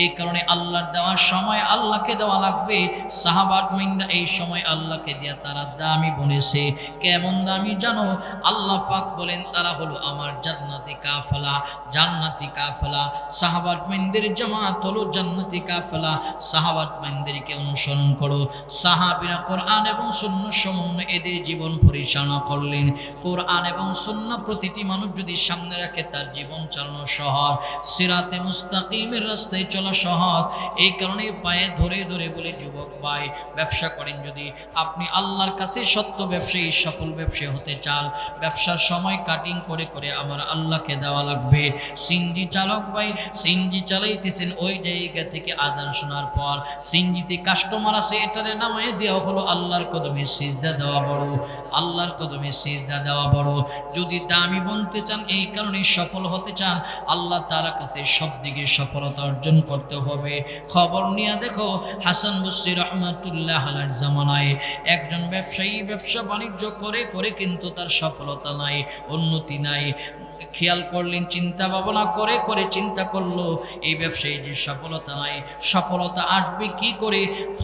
এই কারণে আল্লাহর দেওয়ার সময় আল্লাহকে দেওয়া লাগবে। সাহাবাত মিন্দা এই সময় আল্লাহকে দিয়া তারা দামি বনেছে। কেমন দামি জানো? আল্লাহ পাক বলেন, তারা হলো আমার জান্নাতি কাফেলা, জান্নাতি কাফেলা। সাহাবাত মিনদের জামাত হলো জান্নাতি কাফেলা। সাহাবাত মিনদেরকে অনুসরণ করো। সাহাবীরা কোরআন এবং সুন্নাহ সমন্বয়ে এদের জীবন পরিচালনা করলেন। কোরআন এবং সুন্নাহ প্রতিটি মানুষ যদি সামনে রাখে, তার জীবন চালানো সহজ, সিরাতে মুস্তাকিমের রাস্তায় চলা সহজ। এই কারণে পায়ে ধরে ধরে বলে, যুবক ভাই, ব্যবসা করেন যদি আপনি আল্লাহর কাছে সত্য ব্যবসায়ী, সফল ব্যবসায়ী হতে চান, ব্যবসার সময় কাটিং করে করে আমার আল্লাহকে দেওয়া লাগবে। সিনজি চালক ভাই সিনজি চালাইতেছেন, ওই জায়গা থেকে আজান শোনার পর সিনজিতে কাস্টমার আছে, এটারে নামায় দেওয়া হলো আল্লাহর কদমে সিজদা দেওয়া বড়, আল্লাহর কদমে সিজদা দেওয়া বড়। যদি দামি বনতে চান, এই কারণে সফল হতে চান, আল্লাহ তাআলার কাছে সব দিকে সফলতা অর্জন করতে হবে। খবর নিয়ে দেখো, হাসান বসরি রহমাতুল্লাহ আলাইহির জামানায় একজন ব্যবসায়ী ব্যবসা বাণিজ্য করে করে কিন্তু তার সফলতা নাই, উন্নতি নাই। খেয়াল করলেন, চিন্তা ভাবনা করে করে চিন্তা করলো, এই ব্যবসায়ী যে সফলতা নাই, সফলতা আসবে কি করে,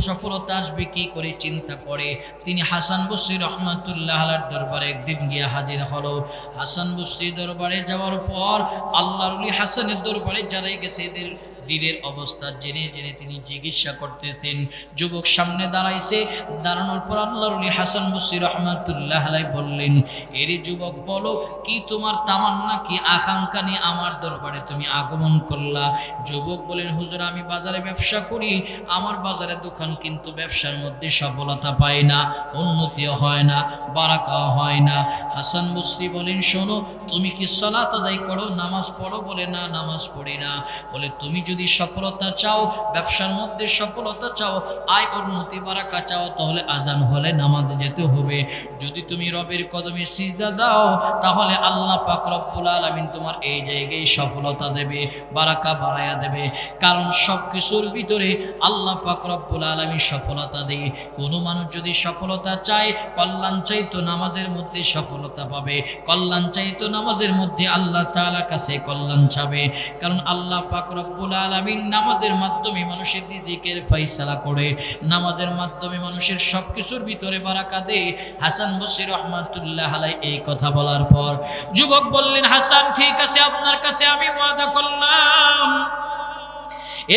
সফলতা আসবে কি করে চিন্তা করে তিনি হাসান বসরি রহমাতুল্লাহ আলাইহির দরবারে একদিন গিয়ে হাজির হলো। হাসান বসরি দরবারে যাওয়ার পর আল্লাহর ওলি হাসানের দরবারে যারাই গেছে, এদের দিলের অবস্থা জেনে জেনে তিনি জিজ্ঞাসা করতেছেন। যুবক সামনে দাঁড়াইছে, দাঁড়ানোর পর আল্লাহর ওলি হাসান বসরি রহমাতুল্লাহ আলাইহি বললেন, এরে যুবক, বলো কি তোমার তামান্না, কি আকাঙ্ক্ষা নিয়ে আমার দরবারে তুমি আগমন করলা? যুবক বলেন, হুজুর আমি বাজারে ব্যবসা করি, আমার বাজারে দোকান, কিন্তু ব্যবসার মধ্যে সফলতা পাই না, উন্নতিও হয় না, বারাকাও হয় না। হাসান বসরি বলেন, শোনো, তুমি কি সালাত আদায় করো, নামাজ পড়ো? বলে না, নামাজ পড়ি না। বলে তুমি যদি সফলতা চাও, ব্যবসার মধ্যে সফলতা চাও, আয় উন্নতি বারাকা চাও, তাহলে আজান হলে নামাজে যেতে হবে। যদি তুমি রবের কদমে সিজদা দাও, তাহলে আল্লাহ পাক রব্বুল আলামিন তোমার এই জায়গায় সফলতা দেবে, বারাকা বাড়ায়া দেবে। কারণ সব কিছুর ভিতরে আল্লাহ পাক রব্বুল আলামিন সফলতা দেয়। কোনো মানুষ যদি সফলতা চায়, কল্যাণ চাইতো, নামাজের মধ্যে সফলতা পাবে, কল্যাণ চাইতো, নামাজের মধ্যে আল্লাহ তাআলার কাছে কল্যাণ চাবে। কারণ আল্লাহ পাক রব্বুল আলামিন নামাজের মাধ্যমে মানুষের রিজিকের ফয়সালা করে, নামাজের মাধ্যমে মানুষের সবকিছুর ভিতরে বারাকা দেয়। হাসান বসরি রহমাতুল্লাহ আলাইহি এই কথা বলার পর যুবক বললেন, হাসান ঠিক আছে, আপনার কাছে আমি ওয়াদা করলাম,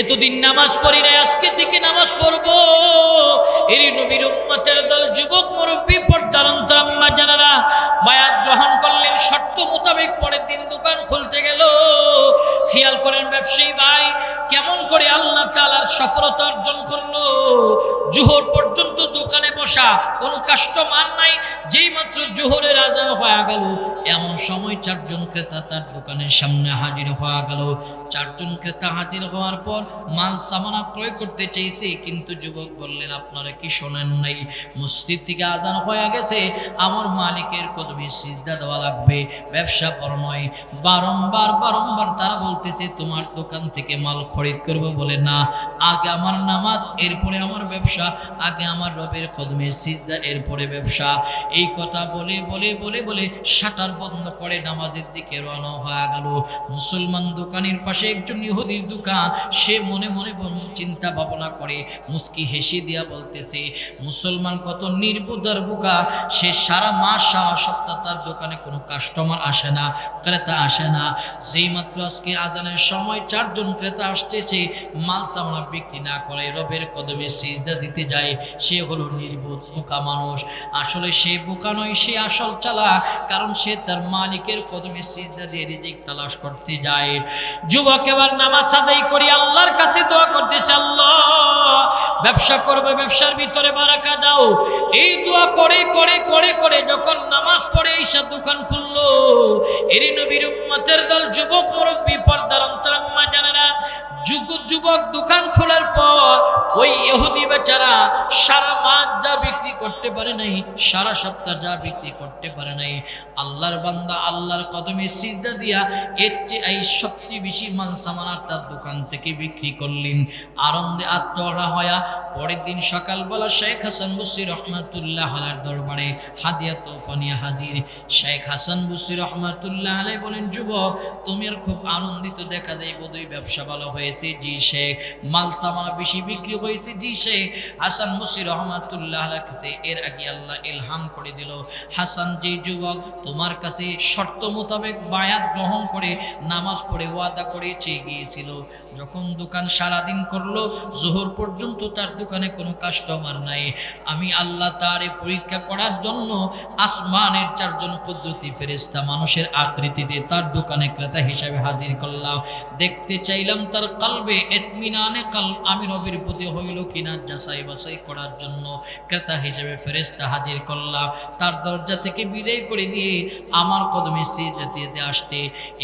এতদিন নামাজ পড়ি নাই, আজকে থেকে নামাজ পড়বো। এর নবীর উম্মতের দল, যুবক মুরব্বী পর্দার অন্তর আম্মা জানারা বায়াত গ্রহণ করলেন। শর্ত মোতাবেক পরের দিন দোকান খুলতে গেল। খেয়াল করেন ব্যবসায়ী ভাই, কেমন করে আল্লাহ তাআলার সফলতা অর্জন করলো। জোহর পর্যন্ত দোকানে বসা, কোনো কাস্টমার নাই। যেই মাত্র জোহরের আজান হয়ে গেল, এমন সময় 4 জন ক্রেতা তার দোকানের সামনে হাজির হয়ে গেল। 4 জন ক্রেতা হাজির হওয়ার পর মাল সামানা ক্রয় করতে চাইছে, কিন্তু যুবক বললেন, আপনারা কি শোনেন নাই? মসজিদ থেকে আজান হয়ে গেছে, আমার মালিকের কদমে সিজদা দেওয়া লাগবে, ব্যবসা বড় নয়। বারংবার তারা বলতেছে, তোমার দোকান থেকে মাল খরিদ করবো বলে না, আগে আমার নামাজ, এরপরে আমার ব্যবসা, আগে আমার রবের কদমে সিজদা, এরপরে ব্যবসা। এই কথা বলে বলে বলে বলে শাটার বন্ধ করে নামাজের দিকে রওনা হয়ে গেল। মুসলমান দোকানের পাশে একজন ইহুদির দোকান, সে মনে মনে চিন্তা ভাবনা করে মুস্কি হেসে দিয়া বলতেছে, মুসলমান কত নির্বুদ্ধার বোকা, সে সারা মাস সারা সপ্তাহ তার দোকানে কোনো কাস্টমার আসে না, ক্রেতা আসে না। যেই মাত্র আজকে আজানের সময় 4 জন ক্রেতা আসতেছে, মাল সামানা বিক্রি না করে রবের কদমে সিজদা দিতে যায়, সে হলো নির্বোধ বোকা মানুষ। আসলে সে বোকা নয়, সে আসল চালাক, কারণ সে তার মালিকের কদমে সিজদা দিয়ে রিজিক তালাশ করতে যায়। যুবক এবার নামাজ আদায় করি আল্লাহর কাছে দোয়া করতেছে, আল্লাহ ব্যবসা করবে, ব্যবসার ভিতরে বারাকা দাও। এই দোয়া করে করে করে করে যখন নামাজ পড়ে ঈশা দোকান খুললো, এরই নবীর উম্মতের দল, যুবক মুরব্বী পর্দার অন্তর আম্মা জানেরা, যুবক দোকান খোলার পর ওই ইহুদি বেচারা সারা মাস যা বিক্রি করতে পারে নাই, সারা সপ্তাহ যা বিক্রি করতে পারে নাই, আল্লাহর বান্দা আল্লাহর কদমে সিজদা দিয়া এর চেয়ে এই সবচেয়ে বেশি মাল সামানা তার দোকান থেকে বিক্রি করলেন। আনন্দে আত্মহারা হয়া পরের দিন সকালবেলা শেখ হাসান বসরি রহমাতুল্লাহ আলাইহির দরবারে হাদিয়া তোফানিয়া হাজির। শেখ হাসান বসরি রহমাতুল্লাহ আলাইহি বলেন, যুবক তুমি আর খুব আনন্দিত দেখা যায়, বোধহয় ব্যবসা ভালো হয়েছে। জি শেখ। মাল সামানা বেশি বিক্রি হয়েছে। জি শেখ। হাসান বসরি রহমাতুল্লাহ আলাইহির কাছে এর আগে আল্লাহ ইলহাম করে দিল, হাসান যে যুবক তোমার কাছে শর্ত মোতাবেক বায়াত গ্রহণ করে নামাজ পড়ে ওয়াদা করে চেয়ে গিয়েছিল, যখন দোকান সারাদিন করলো, জোহর পর্যন্ত তার দোকানে কোনো কাস্টমার নাই, আমি আল্লাহ তারে পরীক্ষা করার জন্য আসমানের 4 জন কুদরতি ফেরেশতা মানুষের আকৃতিতে তার দোকানে ক্রেতা হিসাবে হাজির করলাম। দেখতে চাইলাম তার কলবে ইতমিনানে কলব আমি রবের প্রতি হইল কিনা যাচাই বাছাই করার জন্য ক্রেতা হিসেবে ফেরেশতা হাজির করলাম। তার দরজা থেকে বিদায় করে দিয়ে আমার কদমে সিজদা দিতে আসতে,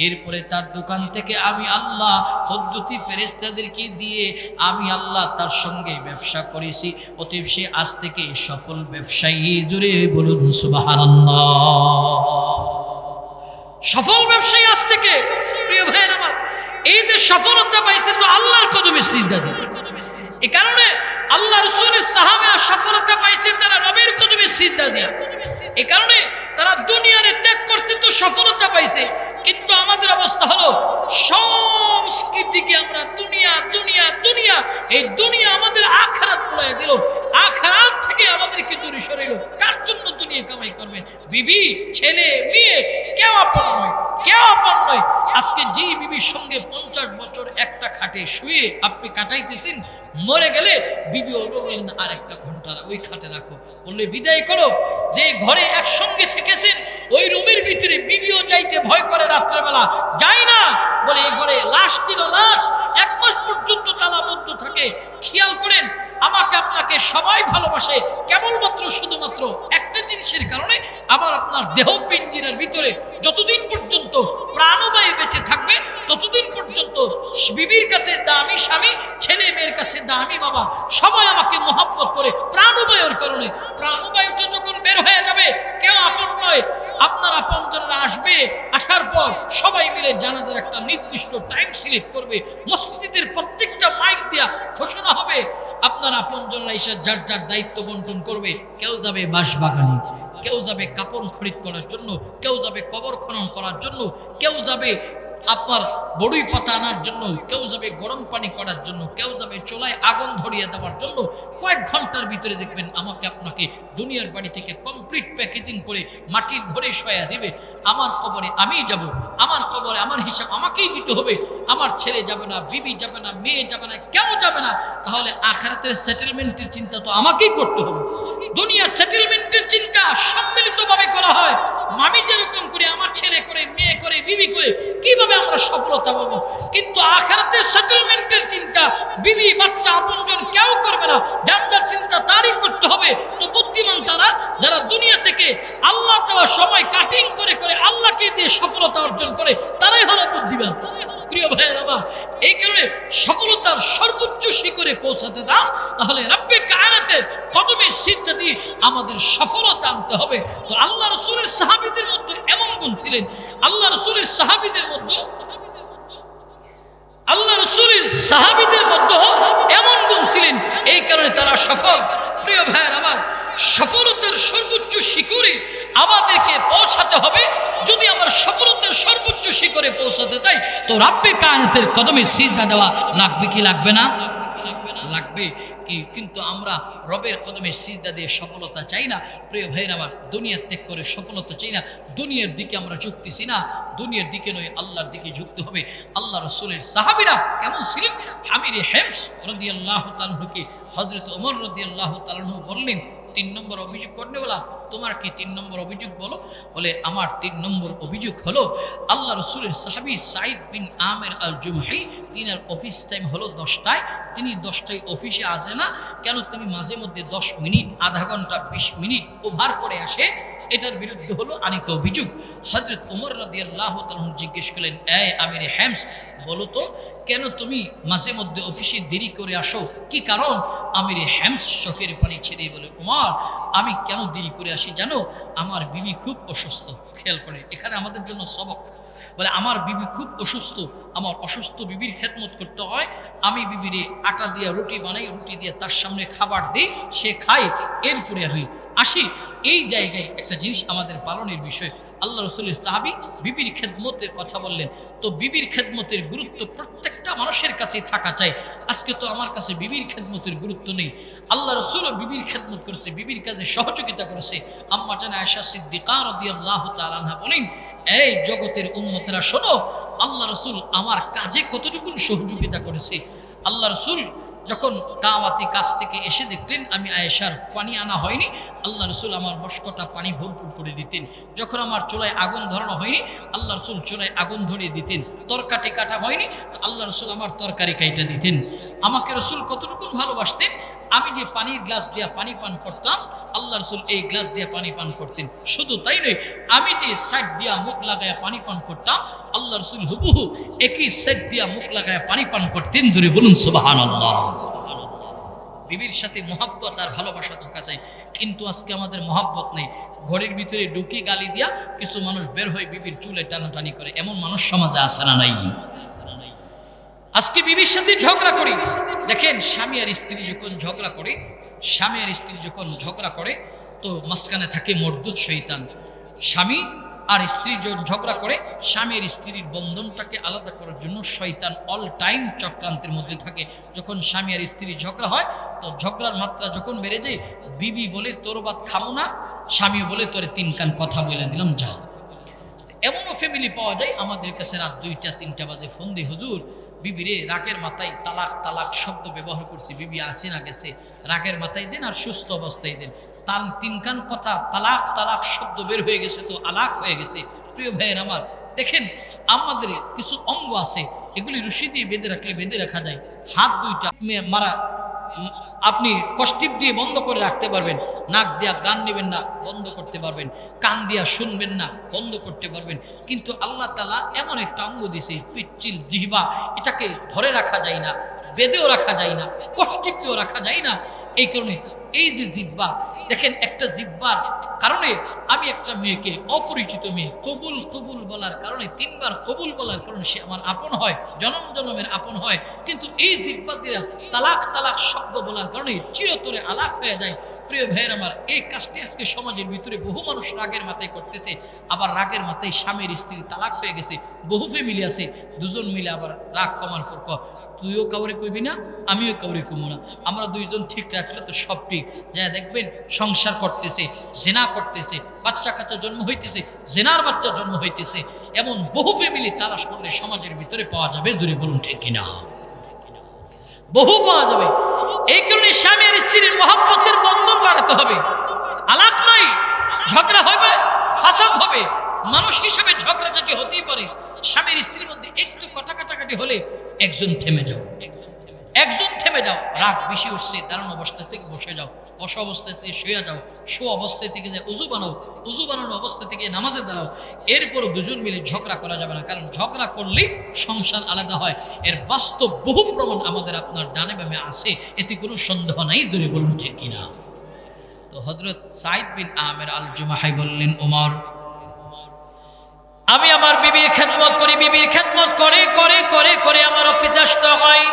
এরপরে তার দোকান থেকে আমি আল্লাহ কুদরতি ফেরেশতাদেরকে দিয়ে আমি আল্লাহ তার সঙ্গে ব্যবসা করেছি। অতএব সে আজ থেকে সফল ব্যবসায়ী। জোরে বলুন সুবহানাল্লাহ। সফল ব্যবসায়ী আজ থেকে। প্রিয় ভাইয়ের আমার, এই যে সফলতা পাইছে তো আল্লাহর কদমে সিজদা দিয়ে। এই কারণে আল্লাহ রাসূলের সাহাবারা সফলতা পাইছে তারা রবের কদমে সিজদা দিয়ে। এই কারণে তারা দুনিয়ারে ত্যাগ করছে তো সফলতা পাইছে। কিন্তু আমাদের অবস্থা হলো সংস্কৃতিকে আমরা দুনিয়া দুনিয়া দুনিয়া, এই দুনিয়া আমাদের আখিরাত ভুলিয়ে দিল, আখিরাত থেকে আমাদেরকে দূরে সরাইল। কার জন্য দুনিয়া কামাই করবেন? বিবি, ছেলে, মেয়ে, কেউ আপন নয়, কেউ আপন নয়। আজকে যেই বিবির সঙ্গে 50 বছর একটা খাটে শুয়ে আপনি কাটাইতেছেন, মরে গেলে বিবি বললেন আর 1 ঘন্টা ওই খাটে রাখো, বললে বিদায় করো। যে ঘরে একসঙ্গে থেকেছেন ওই রুমের ভিতরে বিবিও যাইতে ভয় করে, রাত্রেবেলা যায় না, বলে এই ঘরে লাশ ছিল, লাশ 1 মাস পর্যন্ত তালাবদ্ধ থাকে। খেয়াল করেন, আমাকে আপনাকে সবাই ভালোবাসে, কেবলমাত্র শুধুমাত্র একটা জিনিসের কারণে, আমার আপনার দেহ পিঞ্জিরার ভিতরে যতদিন পর্যন্ত প্রাণবায়ু বেঁচে থাকবে ততদিন পর্যন্ত বিবির কাছে দামি স্বামী, ছেলে মেয়ের কাছে দামি বাবা, সবাই আমাকে মহব্বত করে প্রাণবায়ুর কারণে। প্রাণবায়ুটা যখন বের হয়ে যাবে, কেউ আপন নয়, আপনার আপনজনরা আসবে, আসার পর সবাই মিলে জানাজার একটা নির্দিষ্ট টাইম সিলেক্ট করবে, মসজিদের প্রত্যেকটা মাইক দিয়া ঘোষণা হবে, আপনার আপনজনরা এসে যার যার দায়িত্ব বন্টন করবে। কেউ যাবে বাঁশবাগানে, কেউ যাবে কাপড় খরিদ করার জন্য, কেউ যাবে কবর খনন করার জন্য, কেউ যাবে আপনার বড়ই পাতা আনার জন্য, কেউ যাবে গরম পানি করার জন্য, কেউ যাবে চুলায় আগুন ধরিয়ে দেওয়ার জন্য। কয়েক ঘন্টার ভিতরে দেখবেন আমাকে আপনাকে দুনিয়ার বাড়ি থেকে কমপ্লিট প্যাকেজিং করে মাটির ঘরে শোয়া দিবে। আমার কবরে আমিই যাব, আমার কবরে আমার হিসাব আমাকেই দিতে হবে। আমার ছেলে যাবে না, বিবি যাবে না, মেয়ে যাবে না, কেউ যাবে না। তাহলে আখিরাতের সেটেলমেন্টের চিন্তা তো আমাকেই করতে হবে। দুনিয়ার সেটেলমেন্টের চিন্তা সম্মিলিতভাবে করা হয়। আমি যেরকম করে, আমার ছেলে করে, মেয়ে করে, বিবি করে, কিভাবে আমরা সফলতা পাবো। কিন্তু আখিরাতের সেটেলমেন্টের চিন্তা বিবি, বাচ্চা, আপনজন কেউ করবে না। যার যার চিন্তা তারই করতে হবে। তো বুদ্ধিমান তারা, যারা দুনিয়া থেকে আল্লাহ দেওয়া সময় কাটিং করে করে আল্লাহকে দিয়ে সফলতা অর্জন করে, তারাই হলো বুদ্ধিমান। প্রিয় ভাইয়ের আমার, এই কারণে সফলতার সর্বোচ্চ শিখরে পৌঁছাতে দাও, তাহলে রব্বে কায়নাতের কদমে সিজদা দিয়ে আমাদের সফলতা আনতে হবে। তো আল্লাহ রাসূলের সাহাবীদের মধ্যে এমন গুণ ছিলেন, আল্লাহ রাসূলের সাহাবীদের মধ্যে এমন গুণ ছিলেন, এই কারণে তারা সফল। প্রিয় ভাইয়ের আমার, সফলতার সর্বোচ্চ শিখরে আমাদেরকে পৌঁছাতে হবে। যদি আমার সফলতার সর্বোচ্চ শিখরে পৌঁছাতে চাই, তো রব্বে কায়নাতের কদমে সিজদা দেওয়া লাগবে কি লাগবে না? লাগবে কি? কিন্তু আমরা রবের কদমে সিজদা দিয়ে সফলতা চাই না। প্রিয় ভাইরা আমার, দুনিয়া ত্যাগ করে সফলতা চাই না। দুনিয়ার দিকে আমরা ঝুঁকতেছি না, দুনিয়ার দিকে নয়, আল্লাহর দিকে ঝুঁকতে হবে। আল্লাহ রাসূলের সাহাবীরা কেমন ছিলেন? আমির হেমস রাদিয়াল্লাহু তাআলা কে হযরত ওমর রাদিয়াল্লাহু তাআলা বললেন, 3 নম্বর অভিযোগ করতে বলা, তোমার কি 3 নম্বর অভিযোগ বলো? বলে, আমার 3 নম্বর অভিযোগ হলো আল্লাহ রাসূলের সাহাবী সাঈদ বিন আমির আল জুমহি, তিনার অফিস টাইম হলো 10টায়, তিনি 10টায় অফিসে আসে না কেন? তিনি মাঝে মধ্যে 10 মিনিট, আধা ঘন্টা, 20 মিনিট ওভার করে আসে। এটার বিরুদ্ধে হলো আনিত অভিযোগ। হযরত ওমর রাদিয়াল্লাহু তাআলা জিজ্ঞেস করলেন, এই আমির হেমস, বলো তো কেন তুমি মাঝে মধ্যে অফিসে দেরি করে আসো, কি কারণ? আমির হেমস চোখের পানি ছেড়ে বলে, ওমর, আমি কেন দেরি করে আসি জানো? আমার বিবি খুব অসুস্থ। খেয়াল করে, এখানে আমাদের জন্য সবক। বলে, আমার বিবি খুব অসুস্থ, আমার অসুস্থ বিবির খেদমত করতে হয়। আমি বিবিরে আটা দিয়ে রুটি বানাই, রুটি দিয়ে তার সামনে খাবার দিই, সে খায়, এরপরে আমি আসি। এই জায়গায় একটা জিনিস আমাদের পালনের বিষয়। আল্লাহ রাসূলের সাহাবী বিবির খেদমতের কথা বললেন। তো বিবির খেদমতের গুরুত্ব প্রত্যেকটা মানুষের কাছে থাকা চাই। আজকে তো আমার কাছে বিবির খেদমতের গুরুত্ব নেই। আল্লাহ রাসূল বিবির খেদমত করেছে, বিবির কাজে সহযোগিতা করেছে। আম্মা জানা আয়েশা সিদ্দিকা রাদিয়াল্লাহু তাআলা আনহা বলেন, এই জগতের উম্মতেরা শোনো, আল্লাহ রাসূল আমার কাজে কতটুকু সহযোগিতা করেছে। আল্লাহ রাসূল যখন দাওয়াতি কাজ থেকে এসে দেখতেন আমি আয়েশার পানি আনা হয়নি, আল্লাহ রাসূল আমার মশকটা পানি ভরপুর করে দিতেন। যখন আমার চুলায় আগুন ধরানো হয়নি, আল্লাহ রাসূল চুলায় আগুন ধরিয়ে দিতেন। তরকারি কাটা হয়নি, আল্লাহ রাসূল আমার তরকারি কাইটা দিতেন। আমাকে রাসূল কতটুকু ভালোবাসতেন, আমি যে পানির গ্লাস দিয়ে পানি পান করতাম, আল্লাহ রাসূল এই গ্লাস দিয়ে পানি পান করতেন। শুধু তাই নয়, আমি যে সাইড দিয়া মুখ লাগায় পানি পান করতাম, আল্লাহ রাসূল হুবহু একই সাইড দিয়া মুখ লাগায় পানি পান করতেন। ধরে বলুন সুবহানাল্লাহ। বিবির সাথে মহব্বত আর ভালোবাসা থাকা চাই, কিন্তু আজকে আমাদের মহব্বত নেই। ঘরের ভিতরে ঢুকি গালি দিয়া কিছু মানুষ বের হয়ে বিবির চুলে টানাটানি করে, এমন মানুষ সমাজে আছে না নাই? আজকে বিবির সাথে ঝগড়া করি। দেখেন, স্বামী আর স্ত্রী যখন ঝগড়া করে, স্বামী আর স্ত্রী যখন ঝগড়া করে, তো মাঝখানে থাকে মরদুদ শয়তান। স্বামী আর স্ত্রী যখন ঝগড়া করে, স্বামী আর স্ত্রীর বন্ধনটাকে আলাদা করার জন্য শয়তান অল টাইম চক্রান্তের মধ্যে থাকে। যখন স্বামী আর স্ত্রী ঝগড়া হয়, তো ঝগড়ার মাত্রা যখন বেড়ে যায়, বিবি বলে তোর বাদ খামো না, স্বামী বলে তোরে 3 কান কথা বলে দিলাম যা। এমনও ফ্যামিলি পাওয়া যায় আমাদের কাছে, রাত 2টা 3টা বাজে ফোন দিয়ে, হুজুর বিবিরে রাগের মাথায় তালাক তালাক শব্দ ব্যবহার করছি, বিবি আসে না গেছে, রাগের মাথায় দেন আর সুস্থ অবস্থায় দেন, 3 কান কথা তালাক তালাক শব্দ বের হয়ে গেছে, তো আলাক হয়ে গেছে। প্রিয় ভাইয়ের আমার, দেখেন আমাদের কিছু অঙ্গ আছে, এগুলি রশি দিয়ে বেঁধে রাখলে বেঁধে রাখা যায়। হাত 2টা মারা আপনি কষ্টিপ দিয়ে বন্ধ করে রাখতে পারবেন, নাক দিয়া গান নেবেন না, বন্ধ করতে পারবেন, কান দিয়া শুনবেন না, বন্ধ করতে পারবেন। কিন্তু আল্লাহ তাআলা এমন একটা অঙ্গ দিয়েছে, পিচ্ছিল জিহ্বা, এটাকে ধরে রাখা যায় না, বেঁধেও রাখা যায় না, কষ্টিপ দিয়েও রাখা যায় না। এই কারণে এই যে জিহ্বা, দেখেন একটা জিহ্বার কারণে আমি একটা মেয়েকে, অপরিচিত মেয়ে, কবুল কবুল বলার কারণে, 3 বার কবুল বলার কারণে সে আমার আপন হয়, জনম জনমের আপন হয়। কিন্তু এই জিহ্বা দিয়ে তালাক তালাক শব্দ বলার কারণে চিরতরে আলাক হয়ে যায়। প্রিয় ভাইয়ের আমার, এই কাজটি আজকে সমাজের ভিতরে বহু মানুষ রাগের মাথায় করতেছে, আবার রাগের মাথায় স্বামীর স্ত্রী তালাক হয়ে গেছে, বহু ফ্যামিলি আছে, দুজন মিলে আবার রাগ কমার পর তুইও কাউরে কইবি না, আমিও কাউরে কমু না, আমরা দুইজন ঠিক রাখলে তো সব ঠিক। যা দেখবেন সংসার করতেছে, জেনা করতেছে, বাচ্চা কাচ্চা জন্ম হইতেছে, জেনার বাচ্চা জন্ম হইতেছে, এমন বহু ফ্যামিলি তালাশ করলে সমাজের ভিতরে পাওয়া যাবে, জোরে বলুন ঠিক কিনা? বহু পাওয়া যাবে। এই কারণে স্বামী আর স্ত্রীর মহব্বতের বন্ধন বাড়াতে হবে। আলাপ নয়, ঝগড়া হবে, ফাসাদ হবে, মানুষ হিসেবে ঝগড়া যদি হতেই পারে, স্বামীর স্ত্রীর মধ্যে একটু কথা কাটাকাটি হলে একজন থেমে যাও, একজন থেমে যাও। রাগ বেশি উঠছে, দাঁড়ানো অবস্থা থেকে বসে যাও, বসা অবস্থা থেকে শুয়ে যাও, শো অবস্থা থেকে যে উজু বানাও, উজু বানানো অবস্থা থেকে নামাজে দাঁড়াও। এরপর দুজন মিলে ঝগড়া করা যাবে না, কারণ ঝগড়া করলেই সংসার আলাদা হয়। এর বাস্তব বহু প্রমাণ আমাদের আপনার ডানে বামে আছে, এতে কোনো সন্দেহ নাই, দূরে বলুন ঠিক কিনা? তো হযরত সাঈদ বিন আমের আল জুমাহি বললেন, ওমর, আমি আমার বিবির খেদমত করি, বিবির খেদমত করে করে করে করে আমার অফিস আসতে হয়।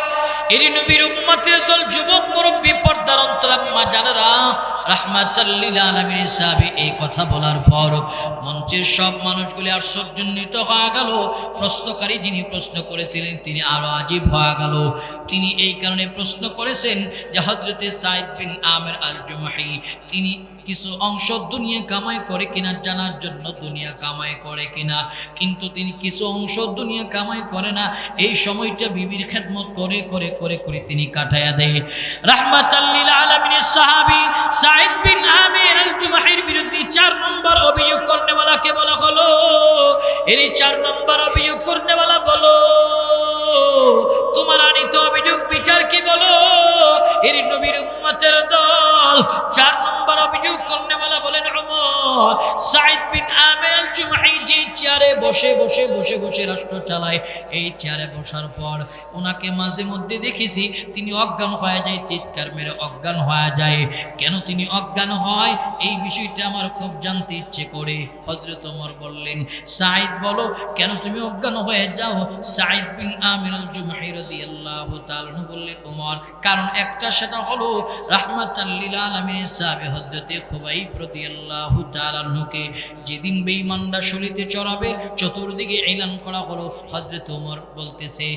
এর নবীর উম্মতের দল, যুবক মুরব্বী, পর্দার অন্তরাত্মা জানেরা, রাহমাতাল লিল আলামিন সাহাবী এই কথা বলার পর মঞ্চের সব মানুষগুলি আশ্চর্যান্বিত হয়ে গেল। প্রশ্নকারী যিনি প্রশ্ন করেছিলেন তিনি আরো আজীব হয়ে গেল। তিনি এই কারণে প্রশ্ন করেছেন যে হযরতে সাঈদ বিন আমের আল জুমাহি তিনি কিছু অংশ দুনিয়া কামাই করে কিনা জানার জন্য দুনিয়া কামাই করে কিনা, কিন্তু তিনি কিছু অংশ দুনিয়া কামাই করে না। এই সময়টা বিবির খেদমত করে করে করে করে তিনি কাটায়া দেয়। রাহমাতাল লিল আলামিনের সাহাবী সাঈদ বিন আমির আল জুমাহির বিরুদ্ধে 4 নম্বর অভিযোগ করনেওয়ালাকে বলা হলো, এর 4 নম্বর অভিযোগ করনেওয়ালা বলো, তোমার আনিত অভিযোগ বিচার কি বলো? এর নবীর উম্মতের দল 4 নম্বর অভিযোগ করনেওয়ালা বলেন, ওমর, সাঈদ বিন আমির আল জুমাহি যে চেয়ারে বসে বসে বসে বসে রাষ্ট্র চালায়, এই চেয়ারে বসার পর ওনাকে মাঝে মধ্যে দেখেছি তিনি অজ্ঞান হয়ে যায়, চিৎকার মেরে অজ্ঞান হয়ে যায়। কেন তিনি অজ্ঞান হয় এই বিষয়টা আমার খুব জানতে ইচ্ছে করে। হযরত ওমর বললেন, সাঈদ বলো কেন তুমি অজ্ঞান হয়ে যাও? সাঈদ বিন আমির আল জুমাহি রাদিয়াল্লাহু তাআলা বললেন, ওমর, কারণ একটা, সেটা হলো রাহমাতাল লিল আলামিন সাহাবী হযরতে খুবাইব রাদিয়াল্লাহু তাআলা কে যেদিন বেঈমানরা শরীতে চড়াবে চতুর্দিকে এলান করা হলো। হযরত ওমর বলতেছে,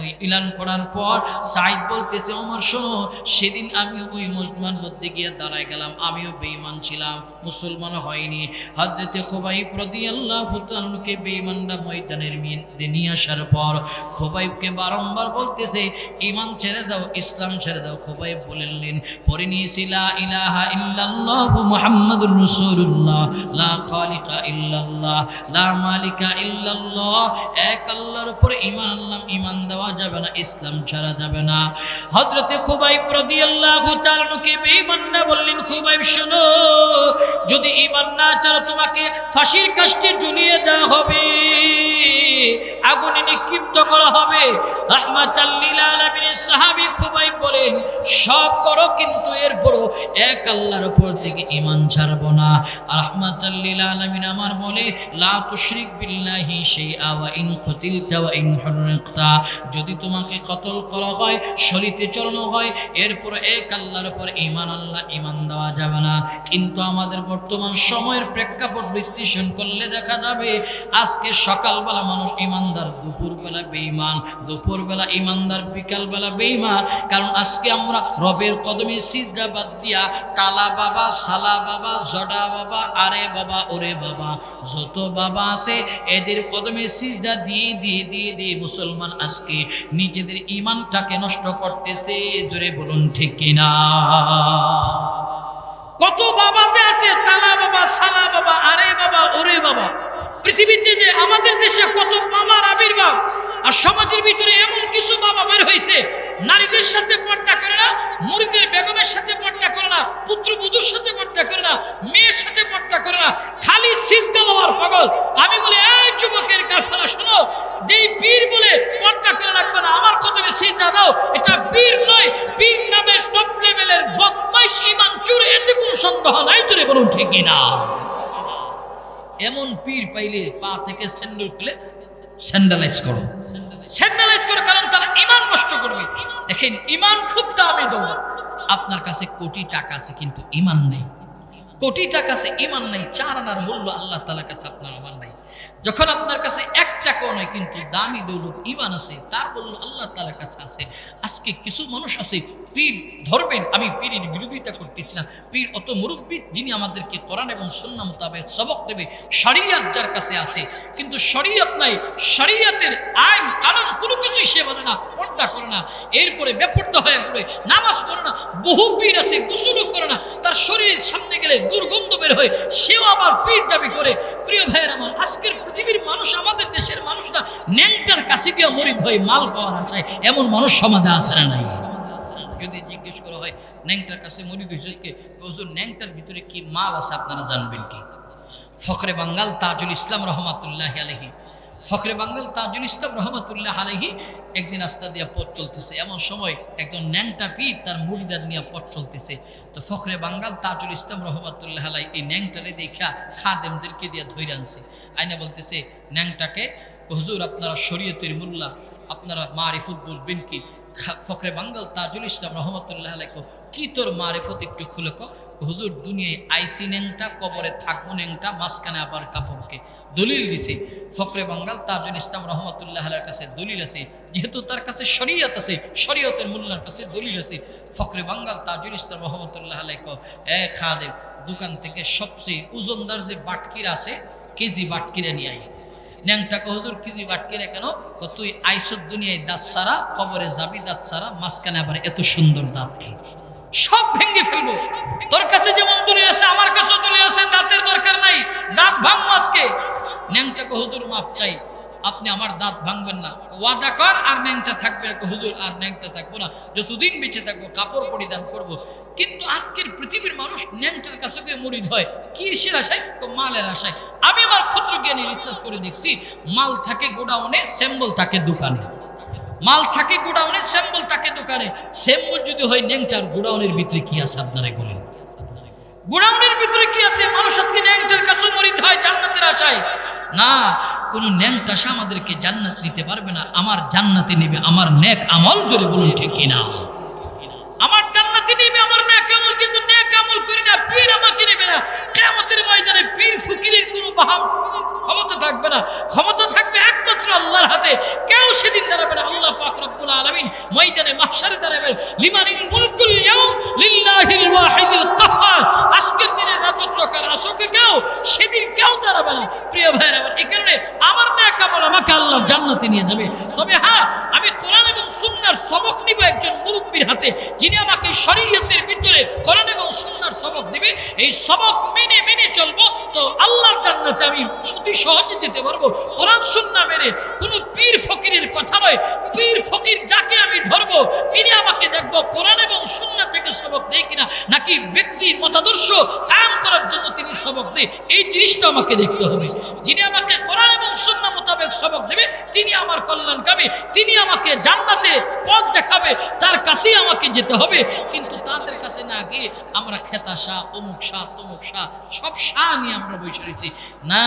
ওই এলান করার পর সাঈদ বলতেছে, ওমর শোনো, সেদিন আমি ওই মুসলমান মধ্যে গিয়ে দাঁড়ায় গেলাম, আমিও বেঈমান ছিলাম, মুসলমান হয়নি। হযরতে খুবাইব রাদিয়াল্লাহু তাআলা কে বেঈমানরা ময়দানের মধ্যে নিয়ে আসার পর খুবাইবকে বারংবার বলতেছে, ঈমান ছেড়ে দাও, ইসলাম ছেড়ে দাও। খুবাইব বললেন, পড়ে নিয়েছি লা ইলাহা ইল্লাল্লাহু মুহাম্মাদুর রাসূলুল্লাহ, লা খালিকা ইল্লাল্লাহ, লা মালিকা ইল্লাল্লাহ, এক আল্লাহর উপর ঈমান আনলাম, ঈমান দেওয়া যাবে না, ইসলাম ছাড়া যাবে না। হযরতে খুবাইব রাদিয়াল্লাহু তাআলা কে বেঈমানরা বললেন, খুবাইব শোনো, যদি ঈমান না ছাড়ো তোমাকে ফাঁসির কাস্টে ঝুলিয়ে দেওয়া হবে, আগুনে নিক্ষিপ্ত করা হবে। রাহমাতাল লিল আলামিনের সাহাবী খুবাইব বলেন, সব করো কিন্তু এরপরও এক আল্লাহর উপর থেকে ঈমান ছাড়বো না। রাহমাতাল লিল আলামিন আমার বলে, লা তুশরিক বিল্লাহি শাইআ ওয়া ইন কুতিলতা ওয়া ইন হুরিকতা, যদি তোমাকে কতল করা হয়, শরীতে চড়ানো হয়, এরপর এক আল্লাহর উপর ঈমান আল্লাহ ঈমান দেওয়া যাবে না। কিন্তু আমাদের বর্তমান সময়ের প্রেক্ষাপট বিশ্লেষণ করলে দেখা যাবে আজকে সকালবেলা মানুষ ঈমানদার, দুপুরবেলা বেঈমান, দুপুরবেলা ঈমানদার, বিকালবেলা বেঈমান। কারণ আজকে আমরা রবের কদমে সিজদা বাদ দিয়া কালা বাবা, সালা বাবা, জডা বাবা, আরে বাবা, ওরে বাবা, যত বাবা আছে এদের কদমে সিজদা দিয়ে দিয়ে দিয়ে দিয়ে মুসলমান আজকে নিজেদের ঈমানটাকে নষ্ট করতেছে। জোরে বলুন ঠিক কিনা? কত বাবা যে আছে, তালা বাবা, সালা বাবা, আরে বাবা, ওরে বাবা। পৃথিবীতে যে আমাদের দেশে কত বাবার আবির্ভাব, আর সমাজের ভিতরে এমন কিছু বাবা বের হয়েছে, নারীদের সাথে পর্দা করে না, মুরিদের বেগমের সাথে পর্দা করে না, পুত্রবধূর সাথে পর্দা করে না, মেয়ের সাথে পর্দা করে না, খালি সিজদা দেওয়ার পাগল। আমি বলি, এই যুবকের কাফেলা শোনো, যেই পীর বলে পর্দা করে রাখবে না, আমার কদমে সিজদা দাও, এটা পীর নয়, পীর নামের টপ লেভেলের বদমাইশ, ঈমান চুরে, এতে কোনো সন্দেহ নাই। জোরে বলুন ঠিক কিনা? এমন পীর পাইলে পা থেকে স্যান্ডেল খুলে স্যান্ডালাইজ করো, স্যান্ডালাইজ করো, কারণ তারা ঈমান নষ্ট করবে। দেখেন, ঈমান খুব দামি দৌলত। আপনার কাছে কোটি টাকা আছে কিন্তু ঈমান নেই, কোটি টাকা আছে ঈমান নাই, 4 আনার মূল্য আল্লাহ তাআলার কাছে আপনার আমার নাই। যখন আপনার কাছে 1 টাকাও নাই কিন্তু দামি দৌলত ঈমান আছে, তার মূল্য আল্লাহ তাআলার কাছে আছে। আজকে কিছু মানুষ আছে পীর ধরবেন, আমি পীরের বিরোধিতা করতেছি না, পীর অত মুরব্বী যিনি আমাদেরকে কোরআন এবং সুন্নাহ মোতাবেক সবক দেবে, শরীয়ত যার কাছে আছে, কিন্তু শরীয়ত নাই, শরীয়তের আইন কানুন কোনো কিছুই সে মানে না, পর্দা করে না, এরপরে বেপর্দা হয়ে ঘুরে, নামাজ পড়ে না। বহু পীর আছে গোসলও করে না, তার শরীরের সামনে গেলে দুর্গন্ধ বের হয়, সেও আবার পীর দাবি করে। প্রিয় ভাইয়ের আমার, আজকের পৃথিবীর মানুষ, আমাদের দেশের মানুষরা ন্যাংটার কাছে গিয়ে মরিদ হয়ে মাল পাওয়া না চায়, এমন মানুষ সমাজে আছে না নাই? যদি জিজ্ঞেস করা হয় ন্যাংটার কাছে মরিদ হয়েছে কে, হুজুর ন্যাংটার ভিতরে কি মাল আছে আপনারা জানবেন কি? ফখরে বাঙ্গাল তাজুল ইসলাম রহমাতুল্লাহ আলাইহি, ফখরে বাঙ্গাল তাজুল ইসলাম রহমাতুল্লাহ আলাইহি একদিন রাস্তা দিয়ে পথ চলতেছে, এমন সময় একজন ন্যাংটা পীর তার মুরিদার নিয়ে পথ চলতেছে। তো ফখরে বাঙ্গাল তাজুল ইসলাম রহমাতুল্লাহ আলাইহি এই ন্যাংটারে দেখা খাদেমদেরকে দিয়ে ধরে আনছে, আইনা বলতেছে ন্যাংটাকে, হুজুর আপনারা শরীয়তের মোল্লা, আপনারা মারিফত বলবেন কি? ফখরে বাঙ্গাল তাজুল ইসলাম রহমতুল্লাহ আলাইহি কি তোর মারিফত একটু খুলে কো। হুজুর দুনিয়ায় আইসি ন্যাংটা, কবরে থাকবো ন্যাংটা, মাঝখানে আবার কাপড়কে দলিল দিছে। ফখরে বাঙ্গাল তাজুল ইসলাম রহমতুল্লাহ আলাইহির কাছে দলিল আছে, যেহেতু তার কাছে শরীয়ত আছে, শরীয়তের মোল্লার কাছে দলিল আছে। ফখরে বাঙ্গাল তাজুল ইসলাম রহমতুল্লাহ আলাইহি এ খাদেম, দোকান থেকে সবচেয়ে ওজনদার যে বাটকির আছে, কেজি বাটকিরে নিয়ে আই। ন্যাংটাকে হুজুর কেজি বাটকিরে কেন? তুই আইসুদ দুনিয়ায় দাঁত সারা, কবরে যাবি দাঁত সারা, মাঝখানে আবার এত সুন্দর দাঁত কি সব ভেঙে ফেলবো। তোর কাছে যেমন দলিল আছে আমার কাছেও দলিল আছে, দাঁতের দরকার নাই, দাঁত ভাঙবো আজকে। ন্যাংটাকে হুজুর মাফ চাই, আপনি আমার দাঁত ভাঙবেন না, ওয়াদা কর আর ন্যাংটা থাকবে। হুজুর আর ন্যাংটা থাকবো না, যতদিন বেঁচে থাকবো কাপড় পরিধান করবো। কিন্তু আজকের পৃথিবীর মানুষ ন্যাংটার কাছে গিয়ে মুরিদ হয় কিসের আশায়? তো মালের আশায়। আমি আমার ক্ষুদ্র জ্ঞানী রিসার্চ করে দেখছি, মাল থাকে গোডাউনে, স্যাম্বল থাকে দোকানে। মাল থাকে গোডাউনে, স্যাম্বল থাকে দোকানে। স্যাম্বল যদি হয় ন্যাংটার, গোডাউনের ভিতরে কি আছে আপনারা বলেন? গোডাউনের ভিতরে কি আছে? মানুষ আজকে ন্যাংটার কাছে মুরিদ হয় জান্নাতের আশায়। না, কোন ন্যাংটা আমাদেরকে জান্নাত দিতে পারবে না। আমার জান্নাতে নেবে আমার নেক আমল, জোরে বলুন ঠিক কিনা? আমার জান্নাতে নেবে আমার নেক আমল, কিন্তু নেক আমল করি না, পীর আমাকে নেবে না। কিয়ামতের ময়দানে পীর ফকিরের কোনো ক্ষমতা থাকবে না, ক্ষমতা থাকবে একমাত্র আল্লাহর হাতে। কেউ সেদিন দাঁড়াবে না, আল্লাহ পাক রব্বুল আলামিন ময়দানে মাহশারে দাঁড়াবেন। লিমানিল মুলকুল ইয়াউম লিল্লাহিল ওয়াহিদিল কাহ্হার। আজকের দিনে রাজত্ব কার আসকে কেউ, সেদিন কেউ দাঁড়াবে না। প্রিয় ভাইরা আমার, এই কারণে আমার নেক আমল আমাকে আল্লাহ জান্নাতে নিয়ে যাবে। তবে হ্যাঁ, আমি কোরআন এবং সুন্নাহর সবক নিব একজন মুরব্বির হাতে, যিনি আমাকে শরীয়তের ভিতরে কোরআন এবং সুন্নাহর সবক দিবে। এই সবক মেনে মেনে চলবো, তো আল্লাহর জান্নাতে আমি অতি সহজে যেতে পারবো। কোরআন সুন্নাহ মেনে, কোনো পীর ফকিরের কথা নয়। পীর ফকির যাকে আমি ধরবো, তিনি আমাকে দেখবো কোরআন এবং সুন্নাহ থেকে সবক দেয় কিনা, নাকি ব্যক্তি মতাদর্শ কায়েম করার জন্য তিনি সবক দেয়, এই জিনিসটা আমাকে দেখতে হবে। যিনি আমাকে কোরআন এবং সুন্নাহ মোতাবেক সবক দেবে, তিনি আমার কল্যাণকামী, তিনি আমাকে জান্নাতে পথ দেখাবে, তার কাছেই আমাকে যেতে হবে। কিন্তু তাদের কাছে না গিয়ে আমরা খেতা শাহ, অমুক শাহ, তমুক শাহ, সব শাহ নিয়ে আমরা বসে রয়েছি। না,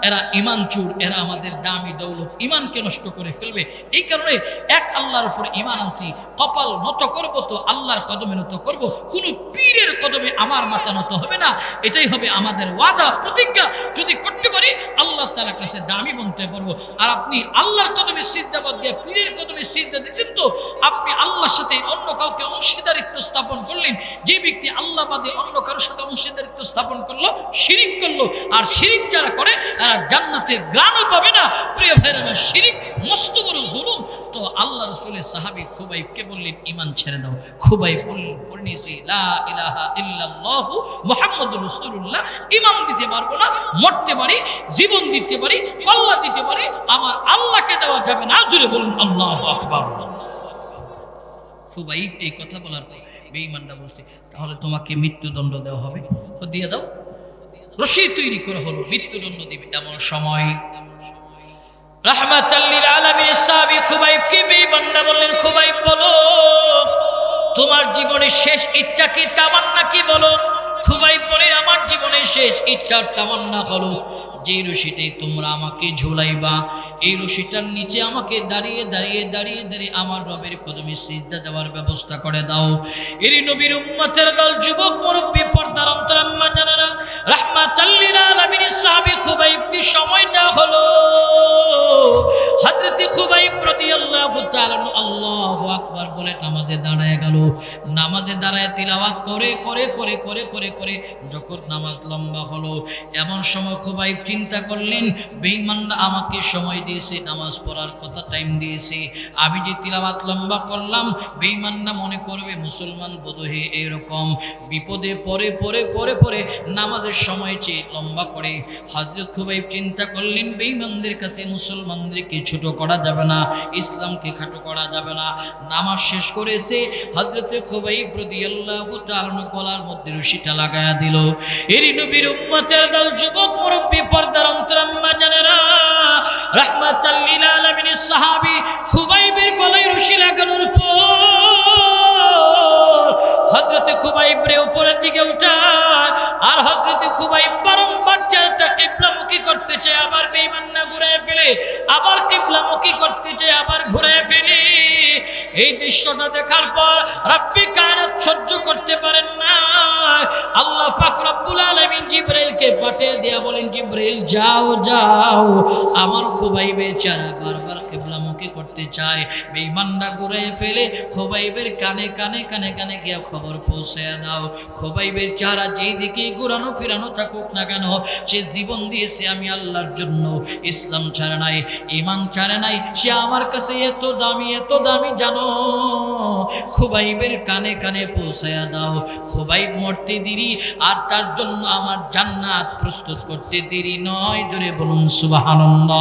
এরা ইমান চোর, এরা আমাদের দামি দৌলত ইমানকে নষ্ট করে ফেলবে। এই কারণে এক আল্লাহর উপর ইমান আনছি, কপাল নত করব তো আল্লাহর কদমে নত করব, কোন পীরের কদমে আমার মাথা নত হবে না। এটাই হবে আমাদের ওয়াদা, প্রতিজ্ঞা। যদি করতে পারি আল্লাহ তাআলার কাছে দামি বনতে পারবো। আর আপনি আল্লাহর কদমে সিজদাবাদ দিয়ে পীরের কদমে সিজদা দিচ্ছেন, তো আপনি আল্লাহর সাথে অন্য কাউকে অংশীদারিত্ব স্থাপন করলেন। যে ব্যক্তি আল্লাহ বাদে অন্য কারোর সাথে অংশীদারিত্ব স্থাপন করলো, শিরিক করলো। আর শিরিক যারা করে তারা জান্নাতের গ্রাণও পাবে না। প্রিয় ভাইরা, শিরিক মস্ত বড় জুলুম। তো আল্লাহ রাসূলের সাহাবী খুবাইবকে বললেন, ঈমান ছেড়ে দাও। খুবাইব পড়ে নিয়েছে লা ইলাহা ইল্লাল্লাহু মুহাম্মাদুর রাসূলুল্লাহ। ঈমান দিতে পারবো না, মরতে পারি, জীবন দিতে পারি, কল্লা দিতে পারি, আমার আল্লাহকে দেওয়া যাবে না। জোরে বলুন আল্লাহু আকবার। খুবাইব এই কথা বলার পর বেঈমানরা বলছে, তাহলে তোমাকে মৃত্যুদণ্ড দেওয়া হবে, তো দিয়ে দাও। রশি তৈরি করা হলো, মৃত্যুদণ্ড দিবে। এমন সময় রাহমাতাল লিল আলামিন সাহাবী খুবাইবকে বেঈমানরা বললেন, খুবাইব বলো তোমার জীবনের শেষ ইচ্ছা কি, তামান্না কি বলো? খুবাইব বলে, আমার জীবনের শেষ ইচ্ছার তামান্না হলো যেই রশিটাই তোমরা আমাকে ঝোলাইবা, এই রশিটার নিচে আমাকে দাঁড়িয়ে দাঁড়িয়ে দাঁড়িয়ে দাঁড়িয়ে আমার রবের কদমে সিজদা দেওয়ার ব্যবস্থা করে দাও। এরই নবীর উম্মতের দল, যুবক মুরব্বী, পর্দার অন্তরাম্মা জানেরা, রাহমাতাল লিল আলামিন সাহাবী খুবাইব, কি সময়টা হলো হযরত খুবাইব রাদিয়াল্লাহু তাআলা আল্লাহু আকবার বলে নামাজে দাঁড়ায় গেল। নামাজে দাঁড়ায় তিলাওয়াত করে করে করে করে করে করে যখন নামাজ লম্বা হলো, এমন সময় খুবাইব চিন্তা করলেন, বেঈমানরা আমাকে সময় দিয়েছে, নামাজ পড়ার কথা টাইম দিয়েছে, আমি যে তিলাওয়াত লম্বা করলাম বেঈমানরা মনে করবে মুসলমান বোধহয় এরকম। বিপদে পড়ে পড়ে পড়ে পড়ে নামাজের সময় চেয়ে লম্বা করে হযরত খুবাইব চিন্তা করলেন, বেঈমানদের কাছে মুসলমানদেরকে ছোট করা যাবে না, ইসলামকে খাটো করা যাবে না। নামাজ শেষ করেছে হযরত খুবাইব রাদিয়াল্লাহু তাআলা গলার মধ্যে রশিটা লাগায়া দিল। এরই নবীর উম্মতের দল, যুবক মুরব্বী, পর্দার অন্তরাম্মা জানেরা, রাহমাতাল লিল আলামিন সাহাবী খুবাইবের গলায় রশি লাগানোর পর হযরত খুবাইব রে উপরের দিকে উঠায়, আর হযরত খুবাইব বারংবার চেহারাটা কিবলামুখী করতে চায়, আবার বেঈমানরা ঘুরায় ফেলে, আবার কিবলামুখী করতে চায়, আবার ঘুরায় ফেলে। এই দৃশ্যটা দেখার পর রব্বি কায়নাত সহ্য করতে পারেন না, আল্লাহ পাক রব্বুল আলামিন জিবরাইলকে পাঠিয়ে দেয়া বলেন, জিবরাইল যাও যাও, আমার খুবাইবের চেহারা বারবার কিবলামুখী করতে চায়, বেঈমানরা ঘুরায় ফেলে, খুবাইবের কানে কানে কানে কানে গিয়ে খবর পৌঁছে দাও, খুবাইবের চেহারা যেই দিকে ঘুরানো ফিরানো থাকুক না কেন, সে জীবন দিয়েছে আমি আল্লাহর জন্য, ইসলাম ছাড়ে নাই, ঈমান ছাড়ে নাই, সে আমার কাছে এত দামি জানো, খুবাইবের কানে কানে পৌঁছায়া দাও। খুবাইব মরতে দেরি, আর তার জন্য আমার জান্নাত প্রস্তুত করতে দেরি নয়। জোরে বলুন সুবহানাল্লাহ।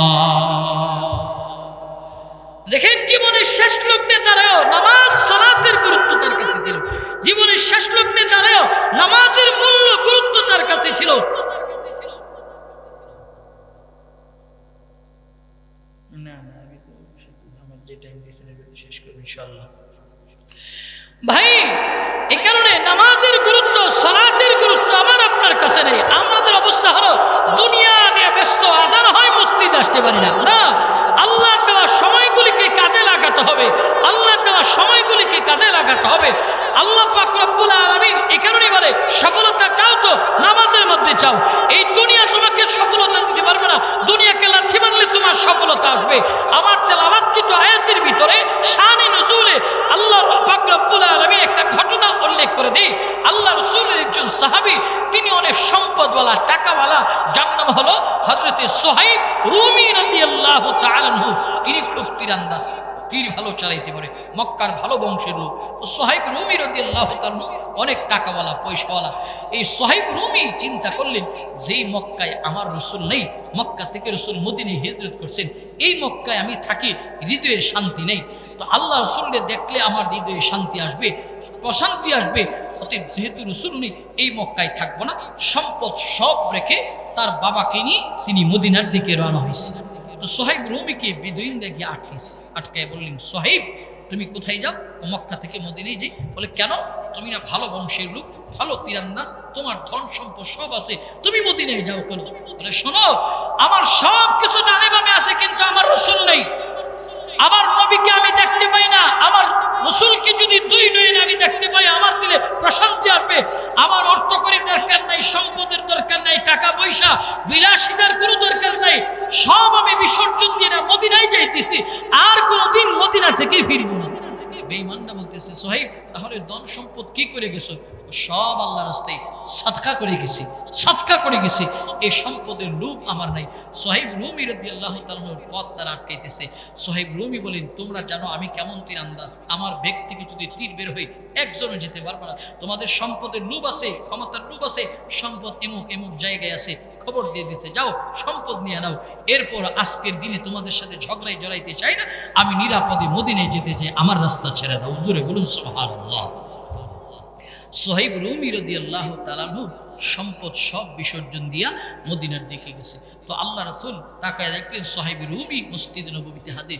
দেখেন, জীবনের শেষ লগ্নে দাঁড়ায়ও নামাজ সালাতের গুরুত্ব তার কাছে ছিল, জীবনের শেষ লগ্নে দাঁড়ায়ও নামাজের মূল্য গুরুত্ব তার কাছে ছিল। না না, আমি তো আমার যে টাইম দিয়েছিলাম শেষ করব ইনশাআল্লাহ। ভাই, এই কারণে নামাজের গুরুত্ব, সালাতের গুরুত্ব আমার আপনার কাছে নেই। আমাদের অবস্থা হলো দুনিয়া নিয়ে ব্যস্ত, আজান হয় মসজিদে আসতে পারি না। না, আল্লাহর দেওয়া সময়গুলিকে কাজে লাগাতে হবে, আল্লাহর দেওয়া সময়গুলিকে কাজে লাগাতে হবে। আল্লাহ পাক রব্বুল আলামিন এই কারণেই বলে, সফলতা চাও তো নামাজের মধ্যে চাও। এই দুনিয়া তোমাকে সফলতা দিতে পারবে না, দুনিয়াকে লাথি মারলে তোমার সফলতা আসবে। আমার তেলাওয়াতকৃত আয়াতের ভিতরে শানে নুজুলে আল্লাহ পাক রব্বুল আলামিন একটা ঘটনা উল্লেখ করে দেয়। আল্লাহ রাসূলের একজন সাহাবী, তিনি অনেক সম্পদওয়ালা, টাকাওয়ালা, যার নাম হলো হযরতে সুহাইব রুমি রাদিয়াল্লাহু তাআলা আনহু। তিনি খুব তীরন্দাজ, তীর ভালো চালাইতে পারে, মক্কার ভালো বংশের লোক। সুহাইব রুমি রাদিয়াল্লাহু তাআলা অনেক টাকাওয়ালা, পয়সাওয়ালা। এই সুহাইব রুমি চিন্তা করলেন, যেই মক্কায় আমার রাসূল নেই, মক্কা থেকে রাসূল মদিনায় হিজরত করছেন, এই মক্কায় আমি থাকি, হৃদয়ের শান্তি নেই। তো আল্লাহ রাসূলকে দেখলে আমার হৃদয়ে শান্তি আসবে, প্রশান্তি আসবে। অতএব যেহেতু রাসূল নেই, এই মক্কায় থাকবো না, সম্পদ সব রেখে তার বাবাকে নিয়ে তিনি মদিনার দিকে রওনা হয়েছে। তো সুহাইব রুমিকে বেদুইনরা গিয়ে আটকায় বললেন, সুহাইব তুমি কোথায় যাও? মক্কা থেকে মদিনায় যাই। বলে, কেন? তুমি না ভালো বংশের লোক, ভালো তীরন্দাজ, তোমার ধন সম্পদ সব আছে, তুমি মদিনায় যাও কেন? বলে, শোনো, আমার সব কিছু ডানে বামে আছে, কিন্তু আমার রাসূল নেই, আমার নবীকে আমি দেখতে পাই না। আমার রাসূলকে যদি দুই নয়নে আমি দেখতে পাই, আমার দিলে প্রশান্তি আসবে। আমার অর্থ করি দরকার নাই, সম্পদের দরকার নাই, টাকা পয়সা বিলাসিতার কোনো দরকার নাই, সব আমি বিসর্জন দিয়ে না মদিনায় যাইতেছি, আর কোনোদিন মদিনা থেকে ফিরব না। বেঈমানরা বলতেছে, সুহাইব তাহলে ধন সম্পদ কি করে গেছো? সব আল্লাহর রাস্তায় সাদকা করে গেছি, সাদকা করে গেছি, এই সম্পদের লোভ আমার নাই। সুহাইব রুমি রাদিয়াল্লাহু তাআলার পথ তারা আটকাইতেছে। সুহাইব রুমি বলেন, তোমরা জানো আমি কেমন তীরন্দাজ, আমার ব্যাগ থেকে যদি তীর বের হয় একজনও যেতে পারবে না। তোমাদের সম্পদের লোভ আছে, ক্ষমতার লোভ আছে, সম্পদ এমুক এমুক জায়গায় আছে, খবর দিয়ে দিতে, যাও সম্পদ নিয়ে নাও। এরপর আজকের দিনে তোমাদের সাথে ঝগড়ায় জড়াইতে চাই না, আমি নিরাপদে মদিনায় যেতে চাই, আমার রাস্তা ছেড়ে দাও। জোরে বলুন সুবহানাল্লাহ। সুহাইব রুমি রাদিয়াল্লাহু তাআলা আনহু সম্পদ সব বিসর্জন দিয়া মদিনার দিকে গেছে। তো আল্লাহ রাসূল তাকায় দেখলেন সুহাইব রুমি মসজিদ নববীতে হাজির।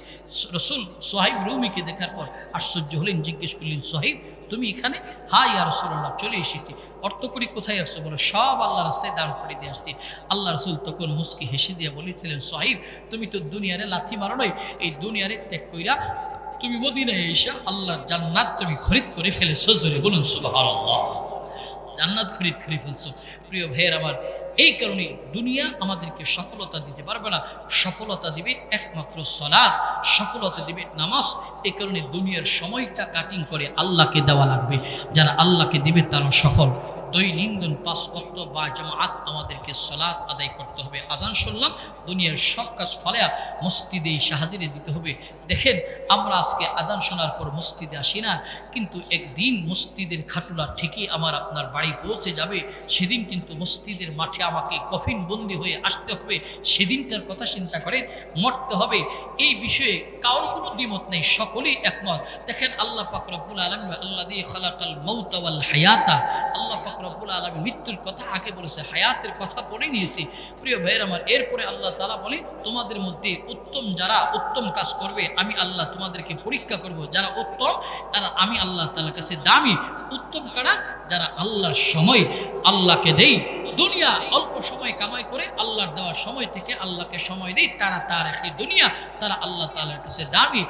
রাসূল সুহাইব রুমিকে দেখার পর আশ্চর্য হলেন, জিজ্ঞেস করলেন, সুহাইব তুমি এখানে? হ্যাঁ ইয়া রাসূলুল্লাহ, চলে এসেছি। অর্থ করি কোথায় আসছো? বলো সব আল্লাহ রাস্তায় দান করে দিয়ে আসছি। আল্লাহ রাসূল তখন মুস্কি হেসে দিয়ে বলেছিলেন, সাহিব তুমি তো দুনিয়ারে লাথি মারো নাই, এই দুনিয়ারে ত্যাগ কইরা তুমি মদিনায় এসে আল্লাহর জান্নাত তুমি খরিদ করে ফেলেছো। জোরে বলুন সুবহানাল্লাহ। জান্নাত খরিদ করে ফেলছো। প্রিয় ভাইয়ের আমার, এই কারণে দুনিয়া আমাদেরকে সফলতা দিতে পারবে না। সফলতা দিবে একমাত্র সালাত, সফলতা দিবে নামাজ। এই কারণে দুনিয়ার সময়টা কাটিং করে আল্লাহকে দেওয়া লাগবে। যারা আল্লাহকে দিবে তারা সফল। দৈনন্দিন 5 ওয়াক্ত বা জামাত আমাদেরকে সালাত আদায় করতে হবে। আজান শুনলাম, দুনিয়ার সব কাজ ফলে মসজিদে হাজিরে দিতে হবে। দেখেন আমরা আজকে আজান শোনার পর মসজিদে আসি না, কিন্তু একদিন মসজিদের খাটুলা ঠিকই আমার আপনার বাড়ি পৌঁছে যাবে। সেদিন কিন্তু মসজিদের মাঠে আমাকে কফিন বন্দি হয়ে আসতে হবে। সেদিনটার কথা চিন্তা করেন, মরতে হবে। এই বিষয়ে কারোর কোনো দ্বিমত নেই, সকলেই একমত। দেখেন আল্লাহ পাক রব্বুল আলামিন আল্লাযী খালাকাল মাউতা ওয়াল হায়াতা, আল্লাহ পাক রব্বুল আলামিন মৃত্যুর কথা আগে বলেছে, হায়াতের কথা পরে নিয়েছে। প্রিয় ভাইয়ের আমার, এরপরে আল্লাহ তাআলা বলে তোমাদের মধ্যে উত্তম যারা উত্তম কাজ করবে আমি আল্লাহ তোমাদেরকে পরীক্ষা করব। যারা উত্তম তারা আমি আল্লাহ তাআলার কাছে দামি। উত্তম কারা? যারা আল্লাহর সময় আল্লাহকে দেই, দুনিয়া অল্প সময় কামাই করে আল্লাহর দেওয়ার সময় থেকে আল্লাহকে সময় দেই, তারা তার এই দুনিয়া তারা আল্লাহ তাআলার কাছে দামি।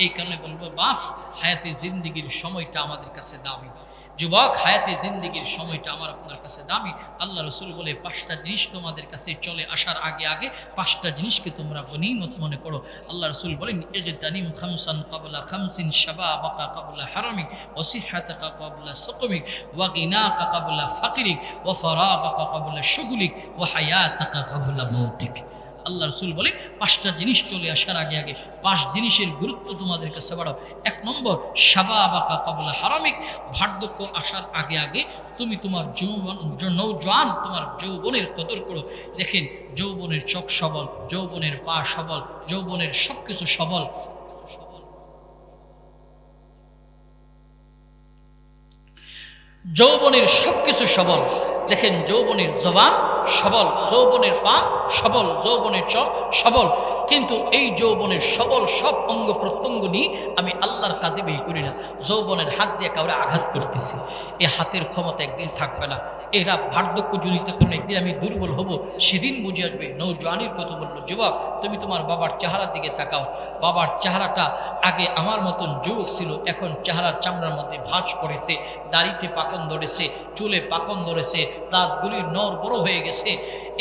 এই কারণে বলবো বাপ, হায়াতে জিন্দেগির সময়টা আমাদের কাছে দামি। যুবক, হায়াতে জিন্দেগির সময়টা আমার আপনার কাছে দামি। আল্লাহ রাসূল বলে 5টা জিনিস তোমাদের কাছে চলে আসার আগে আগে 5টা জিনিসকে তোমরা গনিমত মনে করো। আল্লাহ রাসূল বলেন ইগতানিম খামসান ক্বাবলা খামসিন, শাবাবাকা ক্বাবলা হারামিক, ওয়া সিহহাতাকা ক্বাবলা সুকমিক, ওয়া গিনাকা ক্বাবলা ফাকরিক, ওয়া ফারাগাকা ক্বাবলা শুগলিক, ওয়া হায়াতাকা ক্বাবলা মৌতিক। আল্লাহ রাসূল বলে 5টা জিনিস চলে আসার আগে আগে 5 জিনিসের গুরুত্ব তোমাদের কাছে বাড়াও। 1 নম্বর শাবাবাকা ক্বাবলা হারামিক, বার্ধক্য আসার আগে আগে তুমি তোমার নওজোয়ান তোমার যৌবনের কদর করো। দেখেন যৌবনের চোখ সবল, যৌবনের পা সবল, যৌবনের সবকিছু সবল। যৌবনের সবকিছু সবল। দেখেন যৌবনের জবান সবল, যৌবনের পা সবল, যৌবনের চোখ সবল, কিন্তু এই যৌবনের সবল সব অঙ্গ প্রত্যঙ্গ নিয়ে আমি আল্লাহর কাজে ব্যয় করি না। যৌবনের হাত দিয়ে কাউরে আঘাত করতেছি, এ হাতের ক্ষমতা একদিন থাকবে না। এরা বার্ধক্য জনিত কারণে একদিন আমি দুর্বল হব, সেদিন বুঝে আসবে নৌজওয়ানির কত মূল্য। যুবক, তুমি তোমার বাবার চেহারার দিকে তাকাও। বাবার চেহারাটা আগে আমার মতন যুবক ছিল, এখন চেহারার চামড়ার মধ্যে ভাঁজ পড়েছে, দাড়িতে পাকন ধরেছে, চুলে পাকন ধরেছে, দাঁতগুলির নর বড় হয়ে গেছে।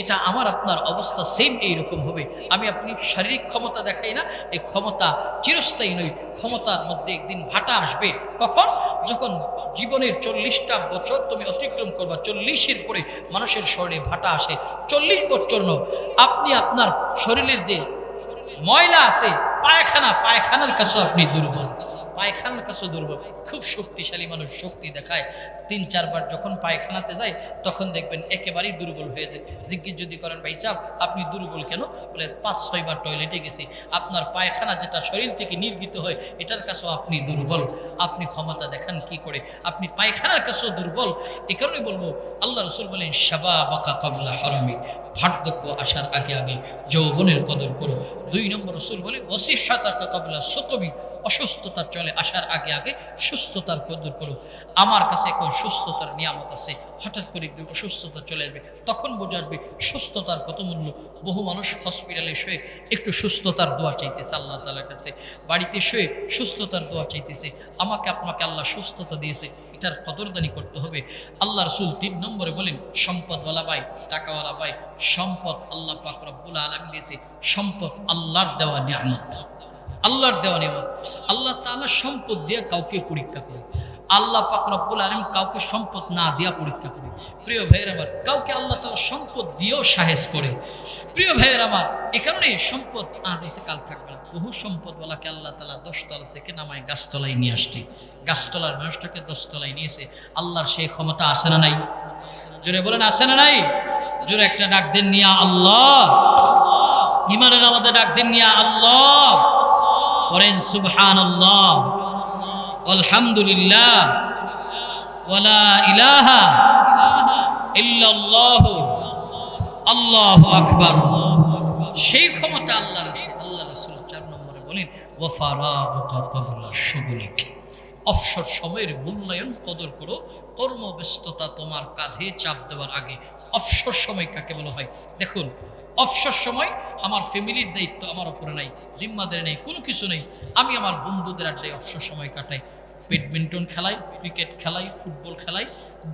এটা আমার আপনার অবস্থা সেম এইরকম হবে। আমি আপনি শারীরিক ক্ষমতা দেখাই না, এই ক্ষমতা চিরস্থায়ী নয়। ক্ষমতার মধ্যে একদিন ভাটা আসবে। কখন? যখন জীবনের 40টা বছর তুমি অতিক্রম করবা, 40-এর পরে মানুষের শরীরে ভাটা আসে। 40 বছর নয়, আপনি আপনার শরীরের যে ময়লা আছে, পায়খানার কাছে আপনি দুর্বল, পায়খানার কাছে দুর্বল। খুব শক্তিশালী মানুষ শক্তি দেখায়, 3-4 বার যখন পায়খানাতে যায় তখন দেখবেন একেবারেই দুর্বল হয়ে যায়। জিজ্ঞেস যদি করেন ভাই সাহেব আপনি দুর্বল কেন? বলে 5-6 বার টয়লেটে গেছি। আপনার পায়খানা যেটা শরীর থেকে নির্গিত হয় এটার কাছেও আপনি দুর্বল। আপনি ক্ষমতা দেখান কি করে? আপনি পায়খানার কাছেও দুর্বল। এই কারণে বলবো আল্লাহ রাসূল বলেন শাবাবাকা ক্বাবলা হারামিক, বার্ধক্য আসার আগে আগে যৌবনের কদর করো। 2 নম্বর রাসূল বলে ওয়াসিহহাতাকা ক্বাবলা সুকমিক, অসুস্থতা চলে আসার আগে আগে সুস্থতার কদর করো। আমার কাছে এখন সুস্থতার নিয়ামত আছে, হঠাৎ করে একদিন অসুস্থতা চলে আসবে, তখন বোঝা আসবে সুস্থতার কত মূল্য। বহু মানুষ হসপিটালে শুয়ে একটু সুস্থতার দোয়া চাইতেছে আল্লাহ তাআলার কাছে, বাড়িতে শুয়ে সুস্থতার দোয়া চাইতেছে। আমাকে আপনাকে আল্লাহ সুস্থতা দিয়েছে, এটার কদরদানি করতে হবে। আল্লাহ রাসূল 3 নম্বরে বলেন সম্পদওয়ালা ভাই, টাকাওয়ালা ভাই, সম্পদ আল্লাহ পাক রব্বুল আলামিন দিয়েছে। সম্পদ আল্লাহর দেওয়া নিয়ামত, আল্লাহর দেওয়া নিয়ামত। আল্লাহ তাআলা সম্পদ দিয়ে কাউকে পরীক্ষা করে, আল্লাহ পাক রব্বুল আলামিন কাউকে সম্পদ না দিয়া পরীক্ষা করে। প্রিয় ভাইয়ের আমার, কাউকে আল্লাহ তাআলা সম্পদ দিয়েও সাহেস করে। প্রিয় ভাইয়ের আমার, এই কারণে সম্পদ আজ এসে কাল থাকবে না। বহু সম্পদওয়ালাকে আল্লাহ তাআলা 10 তলা থেকে নামায় গাছতলায় নিয়ে আসছে, গাছতলার মানুষটাকে 10 তলায় নিয়েছে। আল্লাহর সেই ক্ষমতা আছে না নাই? জোরে বলেন আছে না নাই? জোরে একটা ডাক দেন নিয়া আল্লাহ। ইমানের আমাদের ডাক দেন নিয়া আল্লাহ। বলেন সুবহানাল্লাহ, আলহামদুলিল্লাহ, ওয়ালা ইলাহা ইল্লাল্লাহ, আল্লাহু আকবার। সেই ক্ষমতা আল্লাহর আছে। আল্লাহ রাসূল 4 নম্বরে বলেন ওয়া ফারাগুকা ক্বাবলা শুগলিক, অবসর সময়ের মূল্যায়ন কদর করো। কর্মব্যস্ততা তোমার কাঁধে চাপ দেওয়ার আগে অবসর সময় কাকে বলা হয়? দেখুন, অবসর সময় আমার ফ্যামিলির দায়িত্ব আমার উপরে নাই, জিম্মাদারি নেই, কোনো কিছু নেই। আমি আমার বন্ধুদের আড্ডায় অবসর সময় কাটাই, ব্যাডমিন্টন খেলাই, ক্রিকেট খেলাই, ফুটবল খেলাই,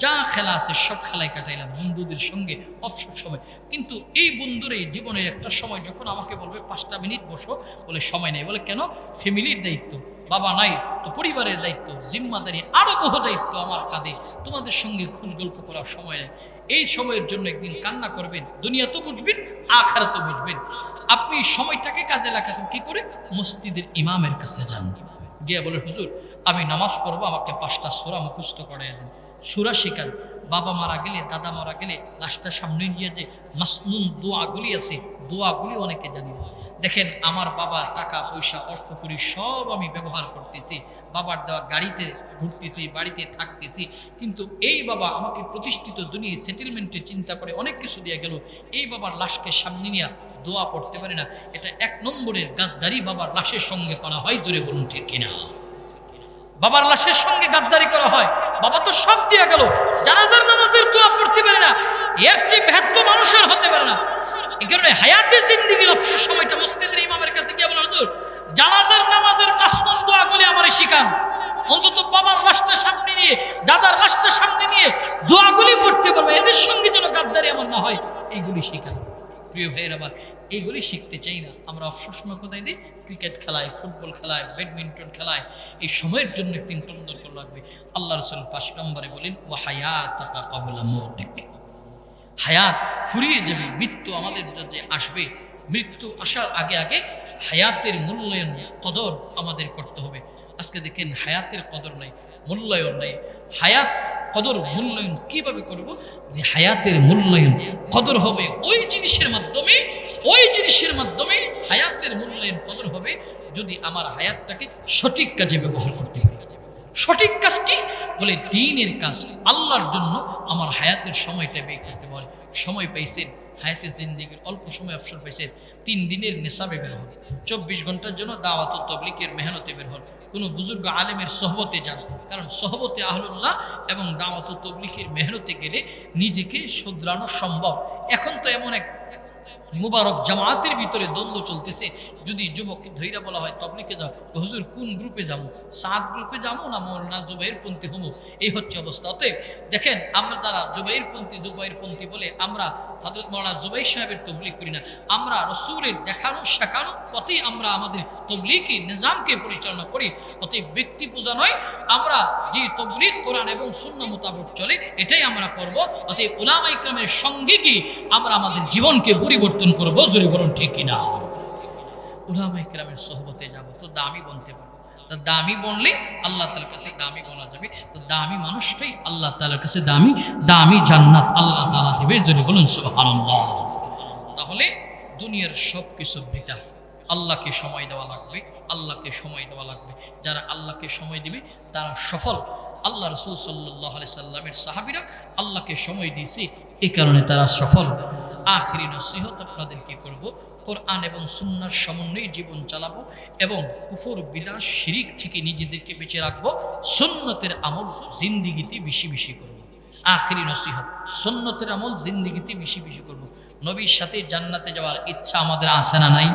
যা খেলা আছে সব খেলাই কাটাইলাম বন্ধুদের সঙ্গে অবসর সময়। কিন্তু এই বন্ধুর এই জীবনের একটা সময় যখন আমাকে বলবে 5টা মিনিট বসো, বলে সময় নেই। বলে কেন? ফ্যামিলির দায়িত্ব, বাবা নাই তো পরিবারের দায়িত্ব, জিম্মাদারি, আরো বহু দায়িত্ব আমার কাঁধে, তোমাদের সঙ্গে খুশ গল্প করার সময় নেই। এই সময়ের জন্য একদিন কান্না করবেন, দুনিয়া তো বুঝবেন, আখিরাত তো বুঝবেন। আপনি সময়টাকে কাজে লাগাতেন কি করে? মসজিদের ইমামের কাছে যান, গিয়ে বলে হুজুর আমি নামাজ পড়বো, আমাকে 5টা সূরা মুখস্থ করে দেন, সূরা শেখান। বাবা মারা গেলে, দাদা মারা গেলে লাশটার সামনে নিয়ে যে মাসনুন দোয়াগুলি আছে, দোয়াগুলি অনেকে জানি না। দেখেন, আমার বাবা টাকা পয়সা অর্থ করি সব আমি ব্যবহার করতেছি, বাবার দেওয়া গাড়িতে ঘুরতেছি, বাড়িতে থাকতেছি, কিন্তু এই বাবা আমাকে প্রতিষ্ঠিত দুনিয়ায় সেটেলমেন্টের চিন্তা করে অনেক কিছু দিয়ে গেল, এই বাবার লাশকে সামনে নিয়ে দোয়া পড়তে পারে না। এটা 1 নম্বরের গাদ্দারি বাবার লাশের সঙ্গে করা হয়। জোরে বলুন ঠিক কিনা? বাবার লাশের সঙ্গে গাদ্দারি করা হয়। বাবা তো সব দিয়ে গেল, জানাজার নামাজের দোয়া পড়তে পারে না, এর চেয়ে ব্যর্থ মানুষের হতে পারে না। এই কারণে হায়াতে জিন্দেগির অবসর সময়টা মসজিদের ইমামের কাছে গিয়ে বলেন হুজুর জানাজার নামাজের মাসনুন দোয়াগুলি আমারে শিখান। অন্তত বাবার লাশটা সামনে নিয়ে, দাদার লাশটা সামনে নিয়ে দোয়াগুলি পড়তে পারবে, এদের সঙ্গে যেন গাদ্দারি আমার না হয়, এইগুলি শিখান। প্রিয় ভাইয়ের আবার এইগুলি শিখতে চাই না আমরা। অবসর সময় কোথায় দিই? ক্রিকেট খেলায়, ফুটবল খেলায়, ব্যাডমিন্টন খেলায়। এই সময়ের জন্য 3 নম্বর করে লাগবে। আল্লাহ রাসূল 5 নম্বরে বলেন ওয়া হায়াতাকা ক্বাবলা মাউতিক, হায়াত ফুরিয়ে যাবে, মৃত্যু আমাদের যে আসবে, মৃত্যু আসার আগে আগে হায়াতের মূল্যায়ন কদর আমাদের করতে হবে। আজকে দেখেন হায়াতের কদর নাই, মূল্যায়ন নাই। হায়াত কদর মূল্যায়ন কিভাবে করব? যে হায়াতের মূল্যায়ন কদর হবে ওই জিনিসের মাধ্যমে, ওই জিনিসের মাধ্যমে হায়াতের মূল্যায়ন কদর হবে যদি আমার হায়াতটাকে সঠিক কাজে ব্যবহার করতে পারি। সঠিক কাজ কি? বলে দ্বীনের কাজ, আল্লাহর জন্য আমার হায়াতের সময়টা ব্যয় করতে পারে। সময় পাইছেন, হায়াতে জিন্দেগির অল্প সময় অবসর পাইছেন, 3 দিনের নিসাবে বের হন, 24 ঘন্টার জন্য দাওয়াত ও তাবলীগের মেহনতে বের হন, কোনো বুজুর্গ আলেমের সোহবতে যান। কারণ সোহবতে আহলুল্লাহ এবং দাওয়াত ও তাবলীগের মেহনতে গেলে নিজেকে শুধরানো সম্ভব। এখন তো এমন এক মুবারক জামাতের ভিতরে দ্বন্দ্ব চলতেছে, যদি যুবককে ধৈর্য বলা হয় তাবলীগে যাও, হুজুর কোন গ্রুপে যাবো, সাদ গ্রুপে যাবো না মৌলানা জুবাইর পন্থী হবো, এই হচ্ছে অবস্থা। অতএব দেখেন, আমরা তারা জুবাইর পন্থী বলে আমরা হযরত মাওলানা জুবাইর সাহেবের তাবলীগ করি না। আমরা রাসূলের দেখানো শেখানো পথেই আমরা আমাদের তাবলীগী নিজামকে পরিচালনা করি। অতএব ব্যক্তি পূজা নয়, আমরা যে তাবলীগ কোরআন এবং সুন্নাহ মোতাবেক চলে এটাই আমরা করব। অতএব উলামা ইকরামের সঙ্গে কি আমরা আমাদের জীবনকে পরিবর্তন করবো। জোরে বলুন ঠিক কিনা? উলামা ইকরামের সোহবতে যাব তো দামি বনতে পারবো। দামি বনলে আল্লাহ তাআলার কাছে দামি বলা যাবে। তো দামি মানুষটাই আল্লাহ তাআলার কাছে দামি, দামি জান্নাত আল্লাহ তাআলা দেবে। জোরে বলুন সুবহানাল্লাহ। তাহলে দুনিয়ার সব কিছু বৃথা, আল্লাহকে সময় দেওয়া লাগবে, আল্লাহকে সময় দেওয়া লাগবে। যারা আল্লাহকে সময় দিবে তারা সফল। আল্লাহ রাসূল সাল্লাল্লাহু আলাইহি সাল্লামের সাহাবীরা আল্লাহকে সময় দিয়েছে, এই কারণে তারা সফল। আখিরি নসিহত আপনাদেরকে করব, কোরআন এবং সুন্নাহর সমন্বয়ে জীবন চালাবো এবং কুফর বিদআত শিরিক থেকে নিজেদেরকে বেঁচে রাখবো। সুন্নতের আমল জিন্দেগিতে বেশি বেশি করব। আখিরি নসিহত, সুন্নতের আমল জিন্দেগিতে বেশি বেশি করব। নবীর সাথে জান্নাতে যাওয়ার ইচ্ছা আমাদের আছে না নাই?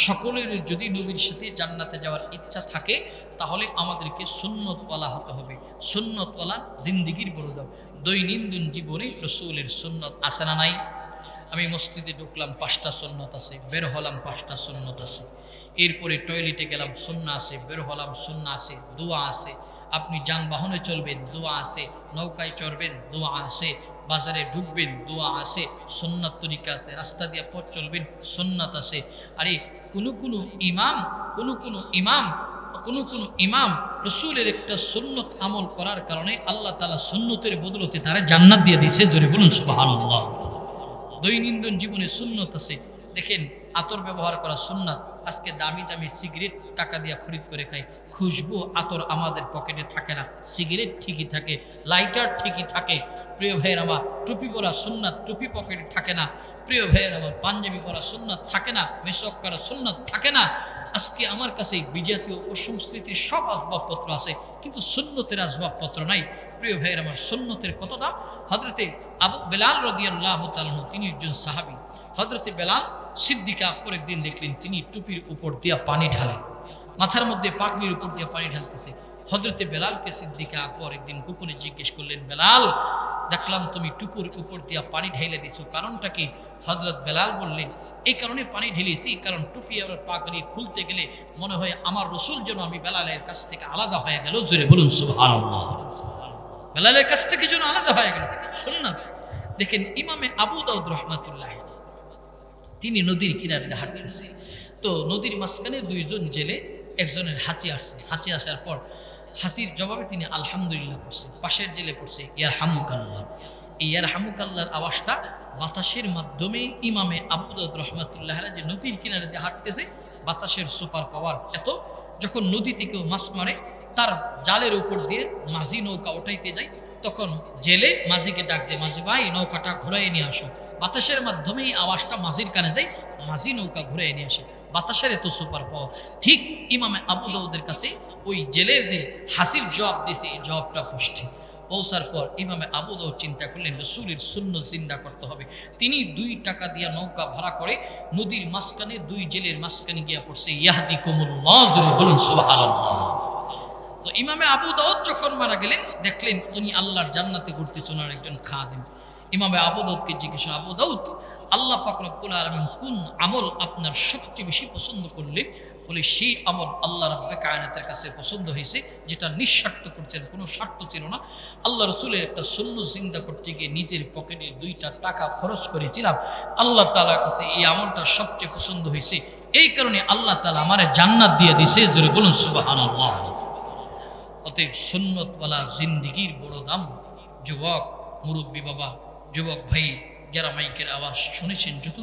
সকলের যদি নবীর সাথে জান্নাতে যাওয়ার ইচ্ছা থাকে তাহলে আমাদেরকে সুন্নতওয়ালা হতে হবে। সুন্নতওয়ালা জিন্দেগির বড় দাম। দৈনন্দিন জীবনে রাসূলের সুন্নত আছে না নাই? আমি মসজিদে ঢুকলাম 5টা সুন্নত আছে, বের হলাম 5টা সুন্নত আছে। এরপরে টয়লেটে গেলাম সুন্নাহ আছে, বের হলাম সুন্নাহ আছে, দোয়া আছে। আপনি যানবাহনে চলবেন, দোয়া আছে। নৌকায় চড়বেন, দোয়া আছে। বাজারে ঢুকবেন, দোয়া আছে। সুন্নাত তরিকা আছে। রাস্তা দিয়ে পথ চলবেন, সুন্নাত আছে। আরে কোনো ইমাম রাসূলের একটা সুন্নত আমল করার কারণে আল্লাহ তাআলা সুন্নতের বদলতে তারা জান্নাত দিয়ে দিয়েছে। জোরে বলুন সুবহানাল্লাহ। দৈনন্দিন জীবনে সুন্নত আছে। দেখেন, আতর ব্যবহার করা সুন্নাত, আজকে দামি দামি সিগারেট টাকা দিয়ে খরিদ করে খাই, খুশবু আতর আমাদের পকেটে থাকে না, সিগারেট ঠিকই থাকে, লাইটার ঠিকই থাকে। প্রিয় ভাইয়ের আমার, টুপি পরা সুন্নাত, টুপি পকেটে থাকে না। প্রিয় ভাইয়ের আমার, পাঞ্জাবি পরা সুন্নাত থাকে না, মেসক করা সুন্নাত থাকে না। আজকে আমার কাছে বিজাতীয় ও সংস্কৃতির সব আসবাবপত্র আছে, কিন্তু সুন্নতের আসবাবপত্র নাই। প্রিয় ভাইয়ের আমার, সুন্নতের কত দাম! হযরতে আবু বেলাল রাদিয়াল্লাহু তাআলা তিনি একজন সাহাবী। হযরতে বেলাল সিদ্দিক আকবর একদিন দেখলেন তিনি টুপির উপর দিয়া পানি ঢালে, মাথার মধ্যে পাগড়ির উপর দিয়ে পানি ঢালতেছে। হযরতে বেলালকে সিদ্দিক আকবর একদিন গোপনে জিজ্ঞেস করলেন, বেলাল, দেখলাম তুমি টুপির উপর দিয়া পানি ঢেলে দিছো, কারণটা কি? হযরত বেলাল বললেন, এই কারণে পানি ঢেলেছি, কারণ টুপি আর পাগড়ি খুলতে গেলে মনে হয় আমার রাসূল যেন আমি বেলালের কাছ থেকে আলাদা হয়ে গেল। জোরে বলুন সুবহানাল্লাহ। বেলালের কাছ থেকে যেন আলাদা হয়ে গেল। সুন্নাত দেখেন, ইমামে আবু দাউদ রাহমাতুল্লাহ তিনি নদীর কিনারে হাঁটতেছে, তো নদীর মাঝখানে দুইজন জেলে, একজনের হাঁচি আসছে। হাঁচি আসার পর হাঁচির জবাবে তিনি আলহামদুলিল্লাহ পড়ছে, পাশের জেলে পড়ছে ইয়ারহামুকাল্লাহ। এই ইয়ারহামুকাল্লাহর আওয়াজটা বাতাসের মাধ্যমে ইমামে আবু দাউদ রাহমাতুল্লাহ যে নদীর কিনারে দিয়ে হাঁটতেছে, বাতাসের সুপার পাওয়ার এত, যখন নদীতে কেউ মাছ মারে তার জালের উপর দিয়ে মাঝি নৌকা ওঠাইতে যায়, তখন জেলে মাঝিকে ডাক দেয়, মাঝি ভাই নৌকাটা ঘুরাই নিয়ে আসো। বাতাসের মাধ্যমে এই আওয়াজটা মাঝির কানে যায়, মাঝি নৌকা ঘুরে নিয়ে আসে। বাতাসের এত সুপার পাওয়ার। ঠিক ইমামে আবু দাউদের কাছে ওই জেলের যে হাসির জবাব দিয়েছে, এই জবাবটা পুষ্টি পৌঁছার পর ইমামে আবু দাউদ চিন্তা করলেন রাসূলের সুন্নাত জিন্দা করতে হবে। তিনি 2 টাকা দিয়ে নৌকা ভাড়া করে নদীর মাঝখানে, দুই জেলের মাঝখানে গিয়া পড়ছে ইয়াহদিকুমুল্লাহ। জোরে বলুন সুবহানাল্লাহ। তো ইমামে আবু দাউদ যখন মারা গেলেন, দেখলেন উনি আল্লাহর জান্নাতে ঘুরতেছেন, ওনার একজন খাদেম। ইমামে আবু দাউদকে জিজ্ঞেস, আবু দাউদ, আল্লাহ পাক রব্বুল আলামিন কোন আমল আপনার সবচেয়ে বেশি পছন্দ করলেন? বলে, সেই আমল আল্লাহ রাব্বে কায়নাতের কাছে পছন্দ হয়েছে যেটা নিঃস্বার্থ করছেন, কোনো স্বার্থ ছিল না। আল্লাহ রাসূলের একটা সুন্নাত জিন্দা করতে গিয়ে নিজের পকেটে 2টা টাকা খরচ করেছিলাম, আল্লাহ তাআলার কাছে এই আমলটা সবচেয়ে পছন্দ হয়েছে, এই কারণে আল্লাহ তাআলা আমারে জান্নাত দিয়ে দিয়েছে। জোরে বলুন সুবহানাল্লাহ। অতএব সুন্নতওয়ালা জিন্দেগির বড় দাম। যুবক, মুরব্বী বাবা, যুবক ভাই, যারা মাইকের আওয়াজ শুনেছেন, যত